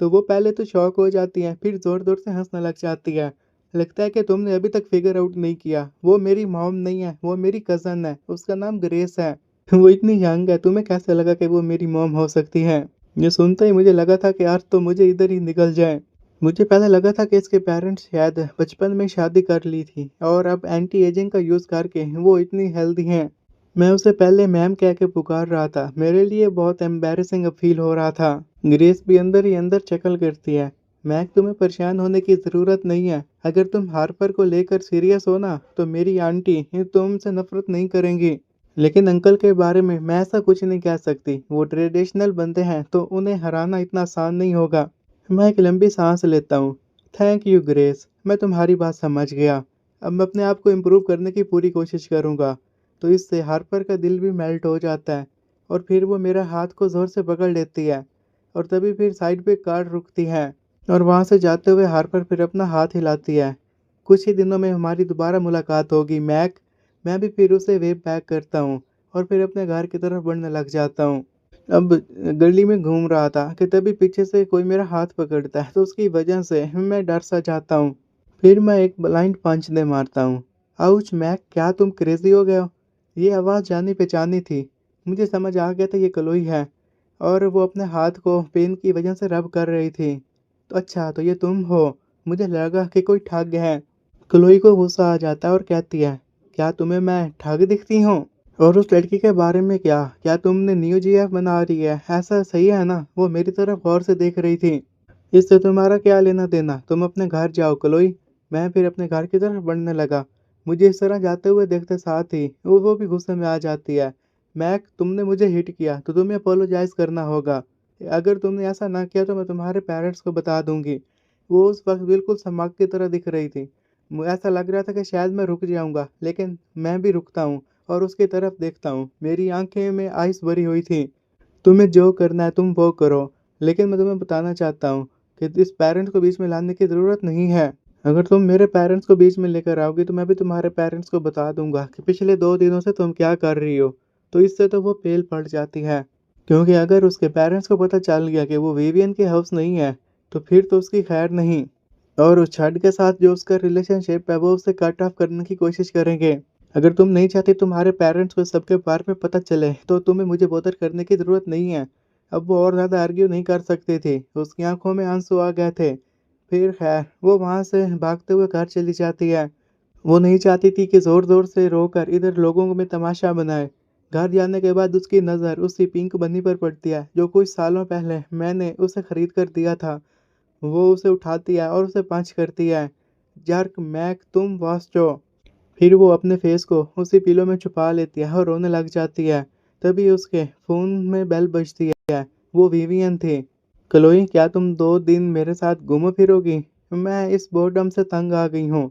तो वो पहले तो शॉक हो जाती है, फिर ज़ोर-ज़ोर से हँसने लग जाती है। लगता है कि तुमने अभी तक फिगर आउट नहीं किया। वो मेरी मॉम नहीं है, वो मेरी कज़न है। उसका नाम ग्रेस है। वो इतनी यंग है, तुम्हें कैसे लगा कि वो मेरी मॉम हो सकती है? ये सुनते ही मुझे लगा था कि आज तो मुझे इधर ही निकल जाए। मुझे पहले लगा था कि इसके पेरेंट्स शायद बचपन में शादी कर ली थी और अब एंटी एजिंग का यूज़ करके वो इतनी हेल्दी हैं। मैं उसे पहले मैम कह के पुकार रहा था। मेरे लिए बहुत एम्बैरेसिंग फील हो रहा था। ग्रेस भी अंदर ही अंदर चकल करती है। मैक, तुम्हें परेशान होने की ज़रूरत नहीं है। अगर तुम हार्पर को लेकर सीरियस हो ना, तो मेरी आंटी तुमसे नफरत नहीं करेंगी। लेकिन अंकल के बारे में मैं ऐसा कुछ नहीं कह सकती। वो ट्रेडिशनल बंदे हैं तो उन्हें हराना इतना आसान नहीं होगा। मैं एक लंबी सांस लेता हूँ। थैंक यू ग्रेस, मैं तुम्हारी बात समझ गया। अब मैं अपने आप को इम्प्रूव करने की पूरी कोशिश करूँगा। तो इससे हार्पर का दिल भी मेल्ट हो जाता है और फिर वो मेरा हाथ को ज़ोर से पकड़ लेती है और तभी फिर साइड पे कार रुकती है और वहाँ से जाते हुए हार्पर फिर अपना हाथ हिलाती है। कुछ ही दिनों में हमारी दोबारा मुलाकात होगी मैक। मैं भी फिर उसे वेव बैक करता हूँ और फिर अपने घर की तरफ बढ़ने लग जाता हूँ। अब गली में घूम रहा था कि तभी पीछे से कोई मेरा हाथ पकड़ता है, तो उसकी वजह से मैं डर सा जाता हूँ। फिर मैं एक ब्लाइंड पंच दे मारता हूँ। आउच मैक, क्या तुम क्रेजी हो गए हो? ये आवाज़ जानी पहचानी थी। मुझे समझ आ गया था ये कलोई है और वो अपने हाथ को पेन की वजह से रब कर रही थी। तो अच्छा, तो ये तुम हो। मुझे लगा कि कोई ठग है। क्लोई को गुस्सा आ जाता है और कहती है, क्या तुम्हें मैं ठग दिखती हूँ? और उस लड़की के बारे में क्या? क्या तुमने न्यू जीएफ बना रही है? ऐसा सही है ना? वो मेरी तरफ गौर से देख रही थी। इससे तुम्हारा क्या लेना देना? तुम अपने घर जाओ क्लोई। मैं फिर अपने घर की तरफ बढ़ने लगा। मुझे इस तरह जाते हुए देखते साथ ही वो भी गुस्से में आ जाती है। मैक, तुमने मुझे हिट किया तो तुम्हें अपोलोजाइज़ करना होगा। अगर तुमने ऐसा ना किया तो मैं तुम्हारे पेरेंट्स को बता दूँगी। वो उस वक़्त बिल्कुल सम्राट की तरह दिख रही थी। मुझे ऐसा लग रहा था कि शायद मैं रुक जाऊँगा, लेकिन मैं भी रुकता हूँ और उसकी तरफ देखता हूँ। मेरी आँखें में आइस भरी हुई थी। तुम्हें जो करना है तुम वो करो, लेकिन मैं तुम्हें बताना चाहता हूँ कि इस पेरेंट्स को बीच में लाने की ज़रूरत नहीं है। अगर तुम मेरे पेरेंट्स को बीच में लेकर आओगी तो मैं भी तुम्हारे पेरेंट्स को बता दूँगा कि पिछले 2 दिनों से तुम क्या कर रही हो। तो इससे तो वो पेल पड़ जाती है। क्योंकि अगर उसके पेरेंट्स को पता चल गया कि वो विवियन की हाउस नहीं है, तो फिर तो उसकी खैर नहीं। और उस छड़ के साथ जो उसका रिलेशनशिप है वो उसे कट ऑफ करने की कोशिश करेंगे। अगर तुम नहीं चाहती तुम्हारे पेरेंट्स को सबके बारे में पता चले तो तुम्हें मुझे बॉदर करने की ज़रूरत नहीं है। अब वो और ज़्यादा आर्ग्यू नहीं कर सकती थी। उसकी आंखों में आंसू आ गए थे। फिर खैर वो वहाँ से भागते हुए घर चली जाती है। वो नहीं चाहती थी कि ज़ोर-ज़ोर से रोकर इधर लोगों में तमाशा बनाए। घर जाने के बाद उसकी नज़र उसी पिंक बन्नी पर पड़ती है जो कुछ सालों पहले मैंने उसे खरीद कर दिया था। वो उसे उठाती है और उसे पंच करती है। "जर्क मैक, तुम वास्चो।" फिर वो अपने फेस को उसी पिलो में छुपा लेती है और रोने लग जाती है। तभी उसके फ़ोन में बेल बजती है। वो विवियन थी। "क्लोई, क्या तुम 2 दिन मेरे साथ घूमो फिरोगी? मैं इस बोर्डम से तंग आ गई हूँ।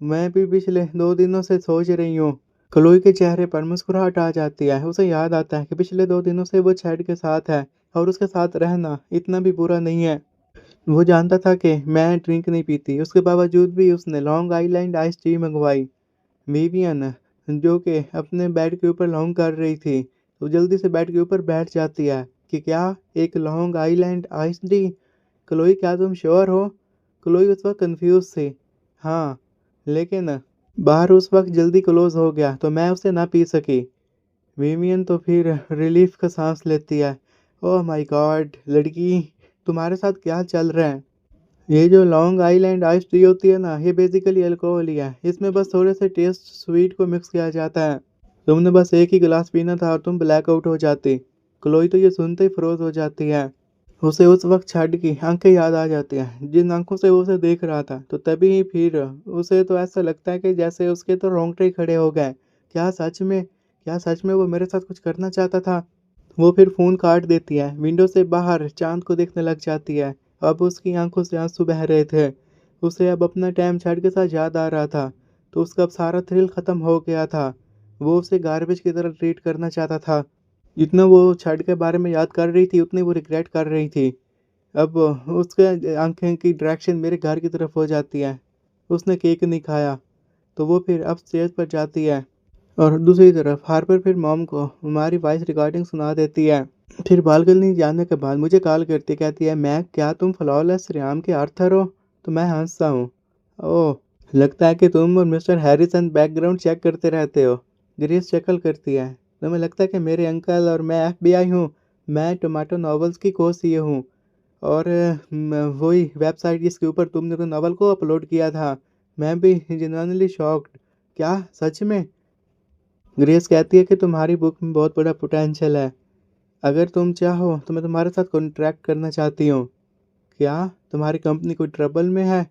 मैं भी पिछले 2 दिनों से सोच रही हूँ।" क्लोई के चेहरे पर मुस्कुराहट आ जाती है। उसे याद आता है कि पिछले 2 दिनों से वो चैड के साथ है और उसके साथ रहना इतना भी बुरा नहीं है। वो जानता था कि मैं ड्रिंक नहीं पीती, उसके बावजूद भी उसने लॉन्ग आइलैंड आइस टी मँगवाई। विवियन, जो कि अपने बेड के ऊपर लॉन्ग कर रही थी, वो जल्दी से बेड के ऊपर बैठ जाती है कि क्या एक long Island ice T? Chloe, क्या तुम श्योर हो? क्लोई उस वक़्त कन्फ्यूज़ थी। हाँ, लेकिन बार उस वक़्त जल्दी क्लोज़ हो गया तो मैं उसे ना पी सकी। विवियन तो फिर रिलीफ़ का साँस लेती है। Oh my God! लड़की, तुम्हारे साथ क्या चल रहा है? ये जो लॉन्ग आइलैंड आइस टी होती है ना, ये बेसिकली अल्कोहल ही है। इसमें बस थोड़े से टेस्ट स्वीट को मिक्स किया जाता है। तुमने बस एक ही गिलास पीना था और तुम ब्लैकआउट हो जाती। क्लोई तो ये सुनते ही फ्रोज़ हो जाती है। उसे उस वक़्त छड़ की आँखें याद आ जाती हैं, जिन आँखों से वो उसे देख रहा था। तो तभी फिर उसे तो ऐसा लगता है कि जैसे उसके तो रोंगटे ही खड़े हो गए। क्या सच में वो मेरे साथ कुछ करना चाहता था? वो फिर फ़ोन काट देती है, विंडो से बाहर चाँद को देखने लग जाती है। अब उसकी आँखों से आँसू बह रहे थे। उसे अब अपना टाइम छड़ के साथ याद आ रहा था, तो उसका अब सारा थ्रिल ख़त्म हो गया था। वो उसे गार्बेज की तरह ट्रीट करना चाहता था। जितना वो छड़ के बारे में याद कर रही थी, उतनी वो रिग्रेट कर रही थी। अब उसके आँखें की डायरेक्शन मेरे घर की तरफ हो जाती है। उसने केक नहीं खाया, तो वो फिर अपस्टेयर्स पर जाती है और दूसरी तरफ हार्पर फिर मॉम को हमारी वॉइस रिकॉर्डिंग सुना देती है। फिर बालकनी जाने के बाद मुझे कॉल करती कहती है, "मैं क्या तुम फ्लॉलेस श्याम के आर्थर हो?" तो मैं हँसता हूँ। "ओह! लगता है कि तुम और मिस्टर हैरिसन बैकग्राउंड चेक करते रहते हो।" ग्रेस शक्ल करती है। "तुम्हें लगता है कि मेरे अंकल और मैं एफबीआई हूँ? मैं टोमेटो नॉवेल्स की को-सीईओ हूँ और वही वेबसाइट जिसके ऊपर तुमने तो नॉवल को अपलोड किया था। मैं भी जेन्युइनली शॉक्ड। क्या सच में?" ग्रेस कहती है कि तुम्हारी बुक में बहुत बड़ा पोटेंशियल है। अगर तुम चाहो तो मैं तुम्हारे साथ कॉन्ट्रैक्ट करना चाहती हूँ। क्या तुम्हारी कंपनी कोई ट्रबल में है?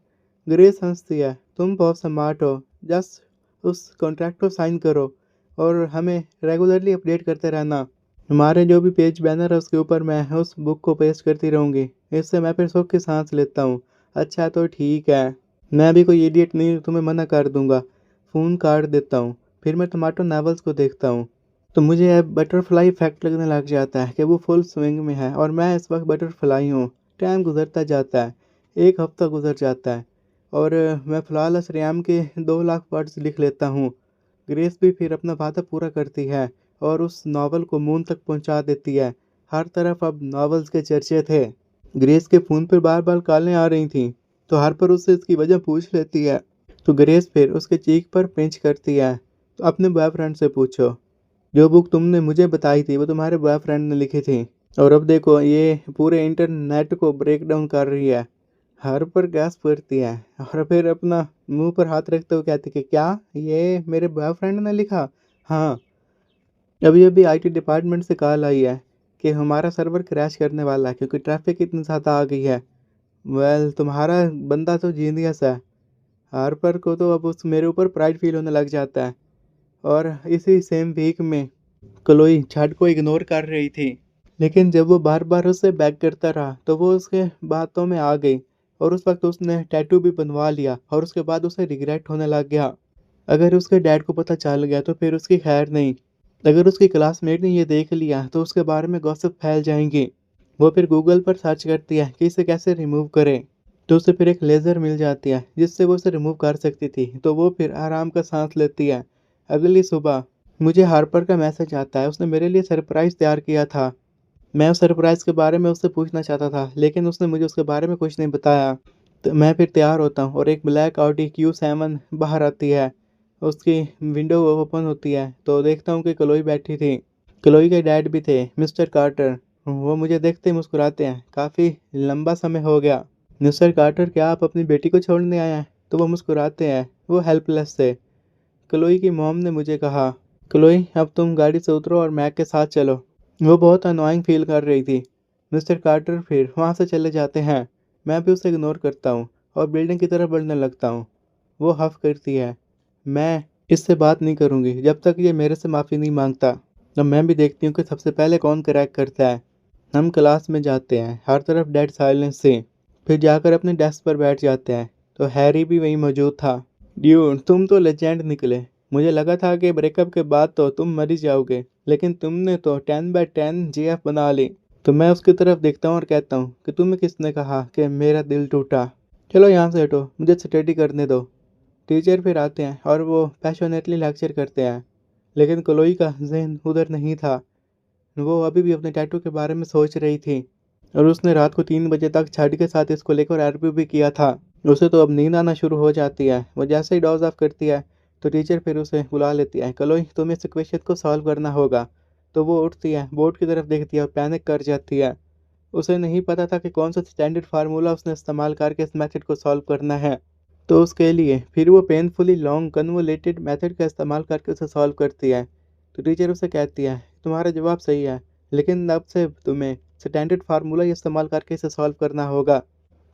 ग्रेस हंसती है। तुम बहुत स्मार्ट हो। जस्ट उस कॉन्ट्रैक्ट को साइन करो और हमें रेगुलरली अपडेट करते रहना। हमारे जो भी पेज बैनर है उसके ऊपर मैं उस बुक को पेस्ट करती रहूँगी। इससे मैं फिर सुख की सांस लेता हूँ। अच्छा तो ठीक है। मैं भी कोई इडियट नहीं हूँ, तुम्हें मना कर दूंगा। फ़ोन काट देता हूँ। फिर मैं टोमेटो नॉवेल्स को देखता हूँ। तो मुझे अब बटरफ्लाई इफ़ेक्ट लगने लग जाता है कि वो फुल स्विंग में है और मैं इस वक्त बटरफ्लाई हूँ। टाइम गुजरता जाता है। 1 हफ्ता गुजर जाता है और मैं फ्लॉलेस रैम के 2 लाख वर्ड्स लिख लेता हूँ। ग्रेस भी फिर अपना वादा पूरा करती है और उस नॉवल को मून तक पहुंचा देती है। हर तरफ अब नॉवेल्स के चर्चे थे। ग्रेस के फ़ोन पर बार-बार कॉलें आ रही थीं, तो हार्पर उससे इसकी वजह पूछ लेती है। तो ग्रेस फिर उसके चीख पर पिंच करती है। तो अपने बॉयफ्रेंड से पूछो। जो बुक तुमने मुझे बताई थी वो तुम्हारे बॉयफ्रेंड ने लिखी थी और अब देखो ये पूरे इंटरनेट को ब्रेक डाउन कर रही है। हार्पर गैस भरती है और फिर अपना मुंह पर हाथ रखते हुए कहती कि क्या ये मेरे बॉयफ्रेंड ने लिखा? हाँ। अभी अभी आईटी डिपार्टमेंट से कॉल आई है कि हमारा सर्वर क्रैश करने वाला है क्योंकि ट्रैफिक इतनी ज़्यादा आ गई है। वेल, तुम्हारा बंदा तो जीनियस है। हार्पर को तो अब उस मेरे ऊपर प्राइड फील होने लग जाता है और इसी सेम वीक में क्लोई झट को इग्नोर कर रही थी, लेकिन जब वो बार बार उससे बैक करता रहा तो वो उसके बातों में आ गई। और उस वक्त उसने टैटू भी बनवा लिया और उसके बाद उसे रिग्रेट होने लग गया। अगर उसके डैड को पता चल गया तो फिर उसकी खैर नहीं। अगर उसकी क्लासमेट ने ये देख लिया तो उसके बारे में गॉसिप फैल जाएंगी। वो फिर गूगल पर सर्च करती है कि इसे कैसे रिमूव करें। तो उसे फिर एक लेज़र मिल जाती है जिससे वो उसे रिमूव कर सकती थी, तो वो फिर आराम का सांस लेती है। अगली सुबह मुझे हार्पर का मैसेज आता है, उसने मेरे लिए सरप्राइज़ तैयार किया था। मैं उस सरप्राइज़ के बारे में उससे पूछना चाहता था, लेकिन उसने मुझे उसके बारे में कुछ नहीं बताया। तो मैं फिर तैयार होता हूँ और एक ब्लैक ऑडी Q7 बाहर आती है। उसकी विंडो ओपन होती है तो देखता हूँ कि क्लोई बैठी थी। क्लोई के डैड भी थे, मिस्टर कार्टर। वो मुझे देखते ही मुस्कुराते हैं। काफ़ी लंबा समय हो गया। मिस्टर कार्टर, क्या आप अपनी बेटी को छोड़ने आए हैं? तो वो मुस्कुराते हैं। वो हेल्पलेस थे। क्लोई की मॉम ने मुझे कहा, क्लोई अब तुम गाड़ी से उतरो और मैक के साथ चलो। वो बहुत अनोइंग फील कर रही थी। मिस्टर कार्टर फिर वहाँ से चले जाते हैं। मैं भी उसे इग्नोर करता हूँ और बिल्डिंग की तरफ बढ़ने लगता हूँ। वो हफ करती है, मैं इससे बात नहीं करूँगी जब तक ये मेरे से माफ़ी नहीं मांगता। अब मैं भी देखती हूँ कि सबसे पहले कौन क्रैक करता है। हम क्लास में जाते हैं, हर तरफ डेड साइलेंस से। फिर जाकर अपने डेस्क पर बैठ जाते हैं तो हैरी भी वहीं मौजूद था। ड्यूड, तुम तो लेजेंड निकले। मुझे लगा था कि ब्रेकअप के बाद तो तुम मर ही जाओगे, लेकिन तुमने तो 10/10 जीएफ बना ली। तो मैं उसकी तरफ देखता हूँ और कहता हूँ कि तुम्हें किसने कहा कि मेरा दिल टूटा। चलो यहाँ से हटो, मुझे स्टडी करने दो। टीचर फिर आते हैं और वो पैशनेटली लेक्चर करते हैं, लेकिन क्लोई का जहन उधर नहीं था। वो अभी भी अपने टैटू के बारे में सोच रही थी और उसने रात को 3 बजे तक छाड़ी के साथ इसको लेकर आरपी भी किया था। उसे तो अब नींद आना शुरू हो जाती है। वो जैसे ही डोज ऑफ करती है तो टीचर फिर उसे बुला लेती है, क्लोई तुम्हें इस इक्वेशन को सॉल्व करना होगा। तो वो उठती है, बोर्ड की तरफ देखती है और पैनिक कर जाती है। उसे नहीं पता था कि कौन सा स्टैंडर्ड फार्मूला उसने इस्तेमाल करके इस मेथड को सॉल्व करना है। तो उसके लिए फिर वो पेनफुली लॉन्ग कन्वोलेटेड मेथड का इस्तेमाल करके उसे सॉल्व करती है। तो टीचर उसे कहती है, तुम्हारा जवाब सही है, लेकिन अब से तुम्हें स्टैंडर्ड फार्मूला इस्तेमाल करके इसे सॉल्व करना होगा।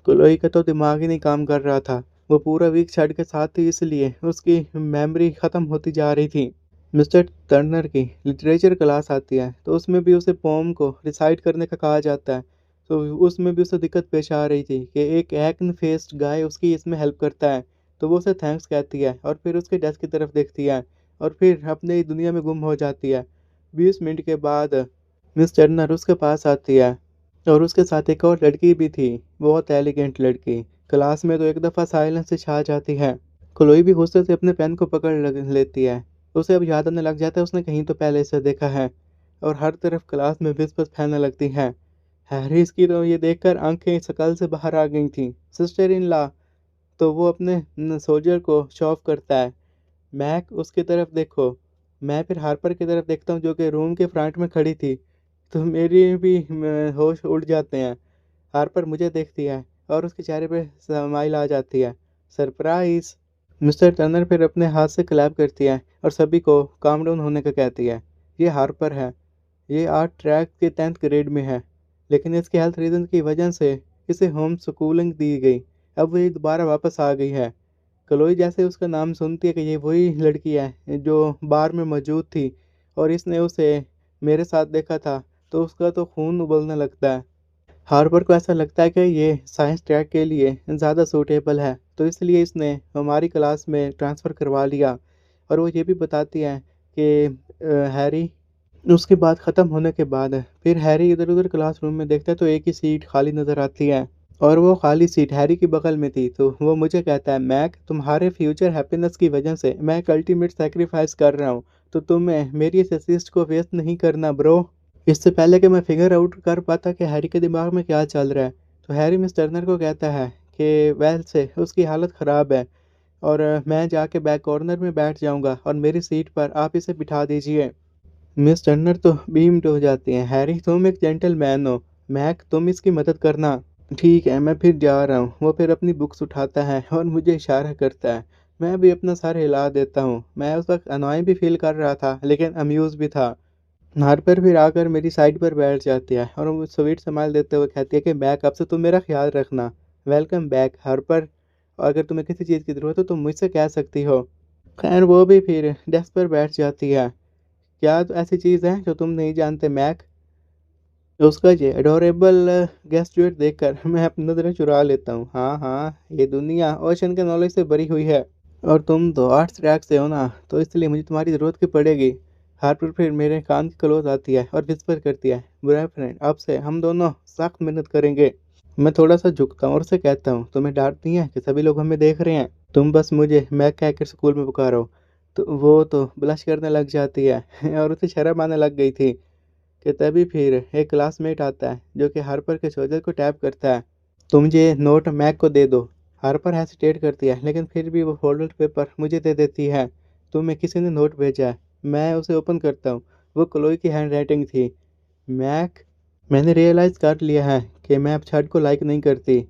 क्लोई का तो दिमाग ही नहीं काम कर रहा था। वो पूरा वीक छड़ के साथ थी, इसलिए उसकी मेमोरी ख़त्म होती जा रही थी। मिस्टर टर्नर की लिटरेचर क्लास आती है तो उसमें भी उसे पोम को रिसाइट करने का कहा जाता है। तो उसमें भी उसे दिक्कत पेश आ रही थी कि एक एक्न फेस्ड गाय उसकी इसमें हेल्प करता है। तो वो उसे थैंक्स कहती है और फिर उसके डेस्क की तरफ देखती है और फिर अपनी दुनिया में गुम हो जाती है। 20 मिनट के बाद मिस टर्नर उसके पास आती है और उसके साथ एक और लड़की भी थी, बहुत एलिगेंट लड़की। क्लास में तो एक दफ़ा साइलेंस से छा जाती है। क्लोई भी गुस्से से अपने पेन को पकड़ लेती है। उसे अब याद आने लग जाता है उसने कहीं तो पहले इसे देखा है। और हर तरफ क्लास में विस्पर्स फैलने लगती हैं। हैरिस की तो ये देखकर आंखें शकल से बाहर आ गई थी। सिस्टर इन लॉ, तो वो अपने सोल्जर को शो ऑफ करता है। मैक, उसकी तरफ देखो। मैं फिर हार्पर की तरफ देखता हूँ जो कि रूम के फ्रंट में खड़ी थी। तो मेरी भी होश उड़ जाते हैं। हार्पर मुझे देखती है और उसके चेहरे पे स्माइल आ जाती है। सरप्राइज। मिस्टर टर्नर फिर अपने हाथ से क्लैप करती है और सभी को काम डाउन होने का कहती है। ये हार्पर है। ये आर्ट ट्रैक के 10th ग्रेड में है, लेकिन इसके हेल्थ रीजन की वजह से इसे होम स्कूलिंग दी गई। अब वो ये दोबारा वापस आ गई है। क्लोई जैसे उसका नाम सुनती है कि ये वही लड़की है जो बार में मौजूद थी और इसने उसे मेरे साथ देखा था, तो उसका तो खून उबलने लगता है। हार्बर को ऐसा लगता है कि ये साइंस ट्रैक के लिए ज़्यादा सूटेबल है, तो इसलिए इसने हमारी क्लास में ट्रांसफ़र करवा लिया। और वो ये भी बताती है कि हैरी, उसकी बात ख़त्म होने के बाद फिर हैरी इधर-उधर क्लासरूम में देखता है तो एक ही सीट खाली नज़र आती है और वो खाली सीट हैरी के बगल में थी। तो वो मुझे कहता है, मैक तुम्हारे फ्यूचर हैप्पीनेस की वजह से मैं एक अल्टीमेट सैक्रिफाइस कर रहा हूँ, तो तुम्हें मेरी इस असिस्ट को वेस्ट नहीं करना ब्रो। इससे पहले कि मैं फिगर आउट कर पाता कि हैरी के दिमाग में क्या चल रहा है, तो हैरी मिस टर्नर को कहता है कि वेल से उसकी हालत ख़राब है और मैं जाके बैक कॉर्नर में बैठ जाऊंगा और मेरी सीट पर आप इसे बिठा दीजिए। मिस टर्नर तो बीम्ड हो जाती हैं। हैरी, तुम एक जेंटलमैन हो। मैक, तुम इसकी मदद करना। ठीक है, मैं फिर जा रहा हूँ। वो फिर अपनी बुक्स उठाता है और मुझे इशारा करता है। मैं भी अपना सर हिला देता हूँ। मैं उस वक्त अनॉय भी फील कर रहा था, लेकिन अम्यूज़ भी था। हार्पर फिर आकर मेरी साइड पर बैठ जाती है और वो स्वीट स्माइल देते हुए कहती है कि बैक, अब से तुम मेरा ख्याल रखना। Welcome back Harper. अगर तुम्हें किसी चीज़ की ज़रूरत हो तो मुझसे कह सकती हो। खैर वो भी फिर डेस्क पर बैठ जाती है क्या ऐसी चीज़ है जो तुम नहीं जानते मैक? उसका ये एडोरेबल गेस्चर देखकर मैं अपनी नज़रें चुरा लेता हूँ। हाँ, हाँ, ये दुनिया ओशन के नॉलेज से भरी हुई है और तुम तो आर्ट्स ट्रैक से हो ना, तो इसलिए मुझे तुम्हारी ज़रूरत की पड़ेगी। हार्पर फिर मेरे कान के क्लोज आती है और विस्पर करती है, बुरा फ्रेंड, अब से हम दोनों सख्त मेहनत करेंगे। मैं थोड़ा सा झुकता हूँ और उसे कहता हूँ, तुम्हें डांट नहीं है कि सभी लोग हमें देख रहे हैं? तुम बस मुझे मैक कहकर स्कूल में पुकारो। तो वो तो ब्लश करने लग जाती है और उसे शर्म आने लग गई थी कि तभी फिर एक क्लासमेट आता है जो कि हार्पर के शोल्डर को टैप करता है। तुम ये नोट मैक को दे दो। हार्पर हेसिटेट करती है लेकिन फिर भी वो फोल्डेड पेपर मुझे दे देती है। तुम्हें किसी ने नोट भेजा है। मैं उसे ओपन करता हूँ। वो क्लोई की हैंड राइटिंग थी। मैक, मैंने रियलाइज़ कर लिया है कि मैं अब छठ को लाइक नहीं करती।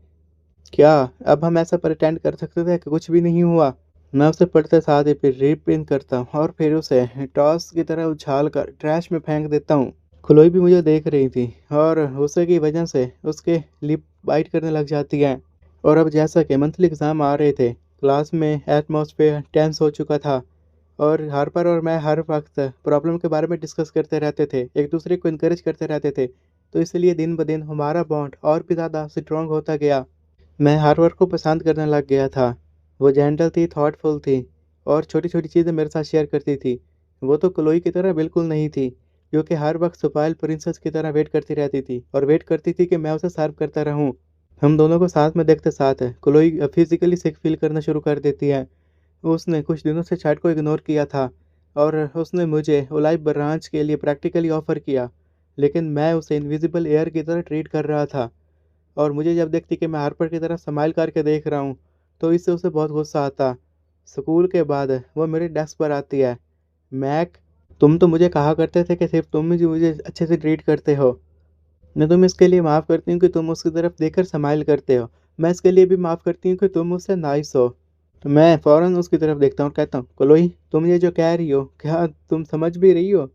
क्या अब हम ऐसा प्रिटेंड कर सकते थे कि कुछ भी नहीं हुआ? मैं उसे पढ़ते साथ ही फिर रीप्रिंट करता हूँ और फिर उसे टॉस की तरह उछाल कर ट्रैश में फेंक देता हूँ। क्लोई भी मुझे देख रही थी और गुस्से की वजह से उसके लिप बाइट करने लग जाती है। और अब जैसा कि मंथली एग्ज़ाम आ रहे थे, क्लास में एटमॉस्फेयर टेंस हो चुका था और हार्पर और मैं हर वक्त प्रॉब्लम के बारे में डिस्कस करते रहते थे, एक दूसरे को इनकरेज करते रहते थे। तो इसलिए दिन ब दिन हमारा बॉन्ड और भी ज़्यादा स्ट्रॉन्ग होता गया। मैं हार्पर को पसंद करने लग गया था। वो जेंटल थी, थॉटफुल थी और छोटी-छोटी चीज़ें मेरे साथ शेयर करती थी। वो तो क्लोई की तरह बिल्कुल नहीं थी, जो कि हर वक़्त स्पॉइल्ड प्रिंसेस की तरह वेट करती रहती थी और वेट करती थी कि मैं उसे सर्व करता रहूँ। हम दोनों को साथ में देखते साथ क्लोई फिज़िकली सिक फ़ील करना शुरू कर देती है। उसने कुछ दिनों से चैट को इग्नोर किया था और उसने मुझे ओलाइव ब्रांच के लिए प्रैक्टिकली ऑफ़र किया, लेकिन मैं उसे इनविजिबल एयर की तरह ट्रीट कर रहा था। और मुझे जब देखती कि मैं हार्पर की तरफ स्माइल करके देख रहा हूँ, तो इससे उसे बहुत गुस्सा आता। स्कूल के बाद वो मेरे डेस्क पर आती है। मैक, तुम तो मुझे कहा करते थे कि सिर्फ़ तुम ही जो मुझे अच्छे से ट्रीट करते हो। मैं तुम्हें इसके लिए माफ़ करती हूँ कि तुम उसकी तरफ देखकर स्माइल करते हो। मैं इसके लिए भी माफ़ करती हूँ कि तुम मुझसे नाइस हो। तो मैं फ़ौरन उसकी तरफ देखता हूँ और कहता हूँ, क्लोई, तुम ये जो कह रही हो, क्या तुम समझ भी रही हो?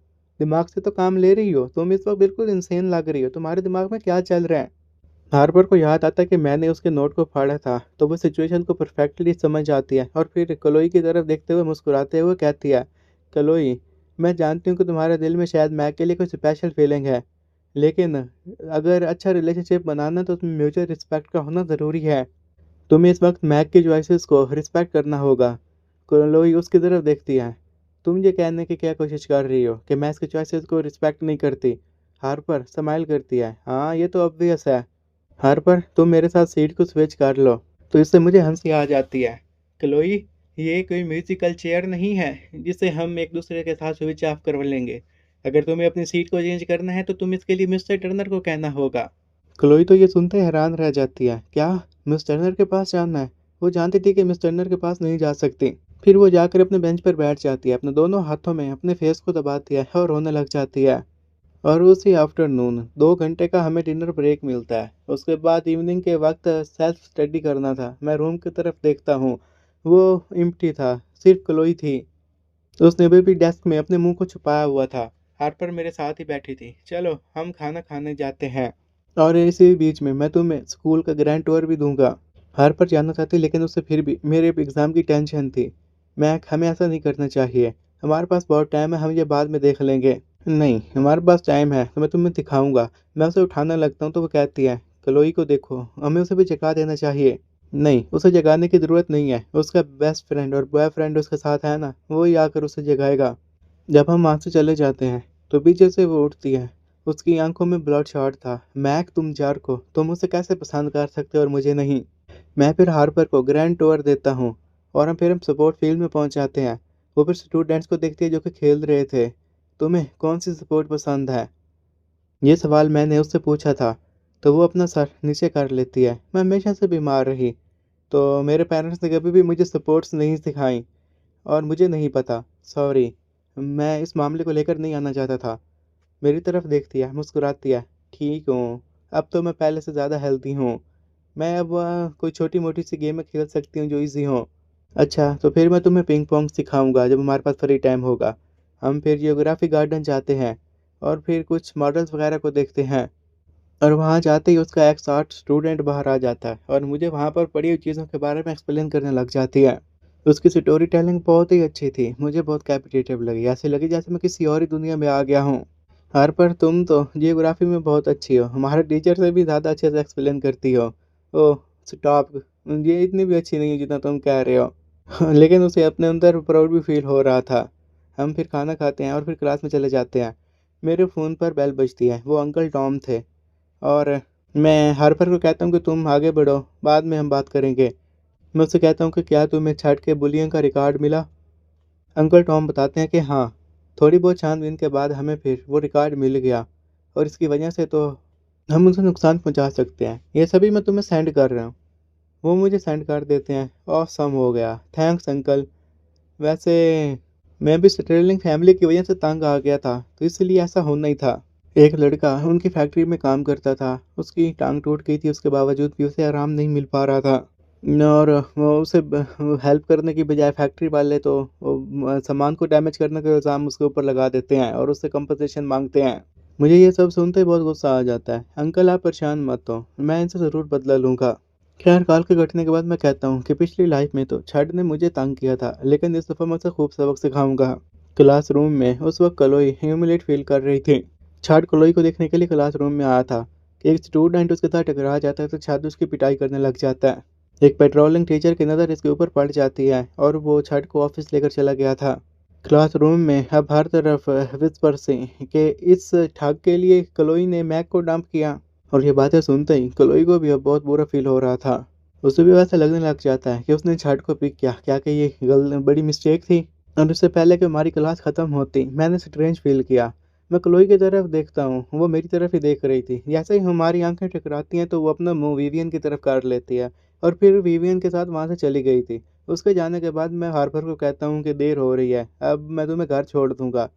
दिमाग से तो काम ले रही हो? तुम इस वक़्त बिल्कुल इनसेन लग रही हो। तुम्हारे दिमाग में क्या चल रहा है? हार्पर को याद आता कि मैंने उसके नोट को पढ़ा था, तो वो सिचुएशन को परफेक्टली समझ आती है और फिर क्लोई की तरफ देखते हुए मुस्कुराते हुए कहती है, क्लोई, मैं जानती हूँ कि तुम्हारे दिल में शायद मैक के लिए कोई स्पेशल फीलिंग है, लेकिन अगर अच्छा रिलेशनशिप बनाना तो उसमें म्यूचुअल रिस्पेक्ट का होना ज़रूरी है। तुम्हें इस वक्त मैक की चॉइसेस को रिस्पेक्ट करना होगा। क्लोई उसकी तरफ देखती है। तुम ये कहने की क्या कोशिश कर रही हो कि मैं इसकी चॉइसेस को रिस्पेक्ट नहीं करती? हार्पर स्माइल करती है। हाँ, ये तो ऑब्वियस है। हार्पर, तुम मेरे साथ सीट को स्विच कर लो। तो इससे मुझे हंसी आ जाती है। क्लोई, ये कोई म्यूजिकल चेयर नहीं है जिसे हम एक दूसरे के साथ स्विच ऑफ कर लेंगे। अगर तुम्हें अपनी सीट को चेंज करना है तो तुम इसके लिए मिस्टर टर्नर को कहना होगा। क्लोई तो ये सुनते हैरान रह जाती है। क्या मिस टर्नर के पास जाना है? वो जानती थी कि मिस टर्नर के पास नहीं जा सकती। फिर वो जाकर अपने बेंच पर बैठ जाती है, अपने दोनों हाथों में अपने फेस को दबाती है और रोने लग जाती है। और उसी आफ्टरनून 2 घंटे का हमें डिनर ब्रेक मिलता है। उसके बाद इवनिंग के वक़्त सेल्फ स्टडी करना था। मैं रूम की तरफ देखता हूँ। वो एम्प्टी था, सिर्फ़ क्लोई थी। उसने अभी भी डेस्क में अपने मुँह को छुपाया हुआ था। हार्पर मेरे साथ ही बैठी थी। चलो, हम खाना खाने जाते हैं। और इसी बीच में मैं तुम्हें स्कूल का ग्रैंड टूर भी दूँगा। हार्पर जाना चाहती लेकिन उसे फिर भी मेरे एग्ज़ाम की टेंशन थी। मैक, हमें ऐसा नहीं करना चाहिए। हमारे पास बहुत टाइम है, हम ये बाद में देख लेंगे। नहीं, हमारे पास टाइम है, तो मैं तुम्हें दिखाऊँगा। मैं उसे उठाने लगता हूँ तो वो कहती है, क्लोई को देखो, हमें उसे भी जगा देना चाहिए। नहीं, उसे जगाने की ज़रूरत नहीं है। उसका बेस्ट फ्रेंड और बॉयफ्रेंड उसके साथ है ना, वो ही आकर उसे जगाएगा। जब हम वहाँ से चले जाते हैं, तो पीछे से वो उठती है। उसकी आँखों में ब्लडशॉट था। मैक, तुम जार्को, तुम उसे कैसे पसंद कर सकते हो और मुझे नहीं? मैं फिर हार्पर को ग्रैंड टूर देता हूँ और हम सपोर्ट फील्ड में पहुँच जाते हैं। वो फिर स्टूडेंट्स को देखती है जो कि खेल रहे थे। तुम्हें कौन-सी स्पोर्ट पसंद है? ये सवाल मैंने उससे पूछा था, तो वो अपना सर नीचे कर लेती है। मैं हमेशा से बीमार रही, तो मेरे पेरेंट्स ने कभी भी मुझे स्पोर्ट्स नहीं सिखाई और मुझे नहीं पता। सॉरी, मैं इस मामले को लेकर नहीं आना चाहता था। मेरी तरफ देखती है, मुस्कुराती है। ठीक हूँ, अब तो मैं पहले से ज़्यादा हेल्दी हूँ। मैं अब कोई छोटी-मोटी सी गेमें खेल सकती हूँ जो ईज़ी हों। अच्छा, तो फिर मैं तुम्हें पिंग पोंग सिखाऊँगा जब हमारे पास फ्री टाइम होगा। हम फिर जियोग्राफी गार्डन जाते हैं और फिर कुछ मॉडल्स वगैरह को देखते हैं और वहाँ जाते ही उसका एक्स आर्ट स्टूडेंट बाहर आ जाता है और मुझे वहाँ पर पड़ी हुई चीज़ों के बारे में एक्सप्लेन करने लग जाती है। उसकी स्टोरी टेलिंग बहुत ही अच्छी थी, मुझे बहुत कैप्टिवेटिव लगी, ऐसे लगी जैसे मैं किसी और ही दुनिया में आ गया हूँ। हार्पर तुम तो जियोग्राफी में बहुत अच्छी हो, हमारे टीचर से भी ज़्यादा अच्छे से एक्सप्लेन करती हो। ओह! स्टॉप, ये इतनी भी अच्छी नहीं है जितना तुम कह रहे हो। लेकिन उसे अपने अंदर प्राउड भी फ़ील हो रहा था। हम फिर खाना खाते हैं और फिर क्लास में चले जाते हैं। मेरे फ़ोन पर बेल बजती है, वो अंकल टॉम थे और मैं हार्पर को कहता हूँ कि तुम आगे बढ़ो, बाद में हम बात करेंगे। मैं उससे कहता हूँ कि क्या तुम्हें छठ के बुलियन का रिकॉर्ड मिला? अंकल टॉम बताते हैं कि हाँ, थोड़ी बहुत छानबीन के बाद हमें फिर वो रिकॉर्ड मिल गया और इसकी वजह से तो हम उसे नुकसान पहुंचा सकते हैं। ये सभी मैं तुम्हें सेंड कर रहा हूँ। वो मुझे सेंड कर देते हैं। ऑसम हो गया, थैंक्स अंकल। वैसे मैं भी स्ट्रगलिंग फैमिली की वजह से तंग आ गया था, तो इसलिए ऐसा होना ही था। एक लड़का उनकी फैक्ट्री में काम करता था, उसकी टांग टूट गई थी, उसके बावजूद भी उसे आराम नहीं मिल पा रहा था। और वो उसे हेल्प करने की बजाय फैक्ट्री वाले तो सामान को डैमेज करने का इल्ज़ाम उसके ऊपर लगा देते हैं और उससे कंपनसेशन मांगते हैं। मुझे ये सब सुनते ही बहुत गुस्सा आ जाता है। अंकल आप परेशान मत हो, मैं इनसे ज़रूर बदला लूँगा। खैर काल के घटने के बाद मैं कहता हूँ कि पिछली लाइफ में तो छठ ने मुझे तंग किया था, लेकिन इस दफ़ा मैं उसे खूब सबक सिखाऊंगा। क्लासरूम में उस वक्त कलोई ह्यूमिलेट फील कर रही थी। छठ कलोई को देखने के लिए क्लासरूम में आया था कि एक स्टूडेंट उसके साथ टकरा जाता है तो छठ उसकी पिटाई करने लग जाता है। एक पेट्रोलिंग टीचर की नज़र इसके ऊपर पड़ जाती है और वो छठ को ऑफिस लेकर चला गया था। क्लासरूम में अब हर तरफ विस्पर से कि इस ठग के लिए कलोई ने मैक को डंप किया। और ये बातें सुनते ही कलोई को भी अब बहुत बुरा फील हो रहा था। उसे भी वैसा लगने लग जाता है कि उसने छठ को पिक किया, क्या कि ये बड़ी मिस्टेक थी। और उससे पहले कि हमारी क्लास ख़त्म होती मैंने स्ट्रेंज फील किया। मैं क्लोई की तरफ देखता हूँ, वो मेरी तरफ ही देख रही थी। जैसे ही हमारी आंखें टकराती हैं तो वो अपना मुंह विवियन की तरफ कर लेती है और फिर विवियन के साथ वहाँ से चली गई थी। उसके जाने के बाद मैं हार्पर को कहता हूँ कि देर हो रही है, अब मैं तुम्हें घर छोड़ दूंगा।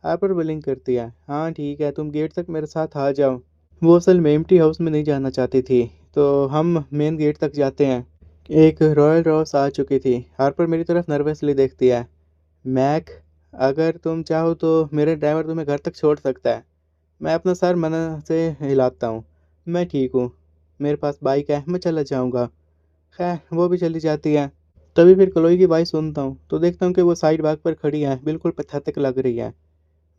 हार्पर बिलिंग करती है, हाँ ठीक है, तुम गेट तक मेरे साथ आ जाओ। वो असल में एम्प्टी हाउस में नहीं जाना चाहती थी, तो हम मेन गेट तक जाते हैं। एक रॉयल रॉस आ चुकी थी। हार्पर मेरी तरफ नर्वसली देखती है। मैक, अगर तुम चाहो तो मेरे ड्राइवर तुम्हें घर तक छोड़ सकता है। मैं अपना सर मना से हिलाता हूँ। मैं ठीक हूँ, मेरे पास बाइक है, मैं चला जाऊँगा। खैर वो भी चली जाती है। तभी फिर क्लोई की बात सुनता हूँ तो देखता हूँ कि वो साइड बाइक पर खड़ी है, बिल्कुल पैथेटिक लग रही है।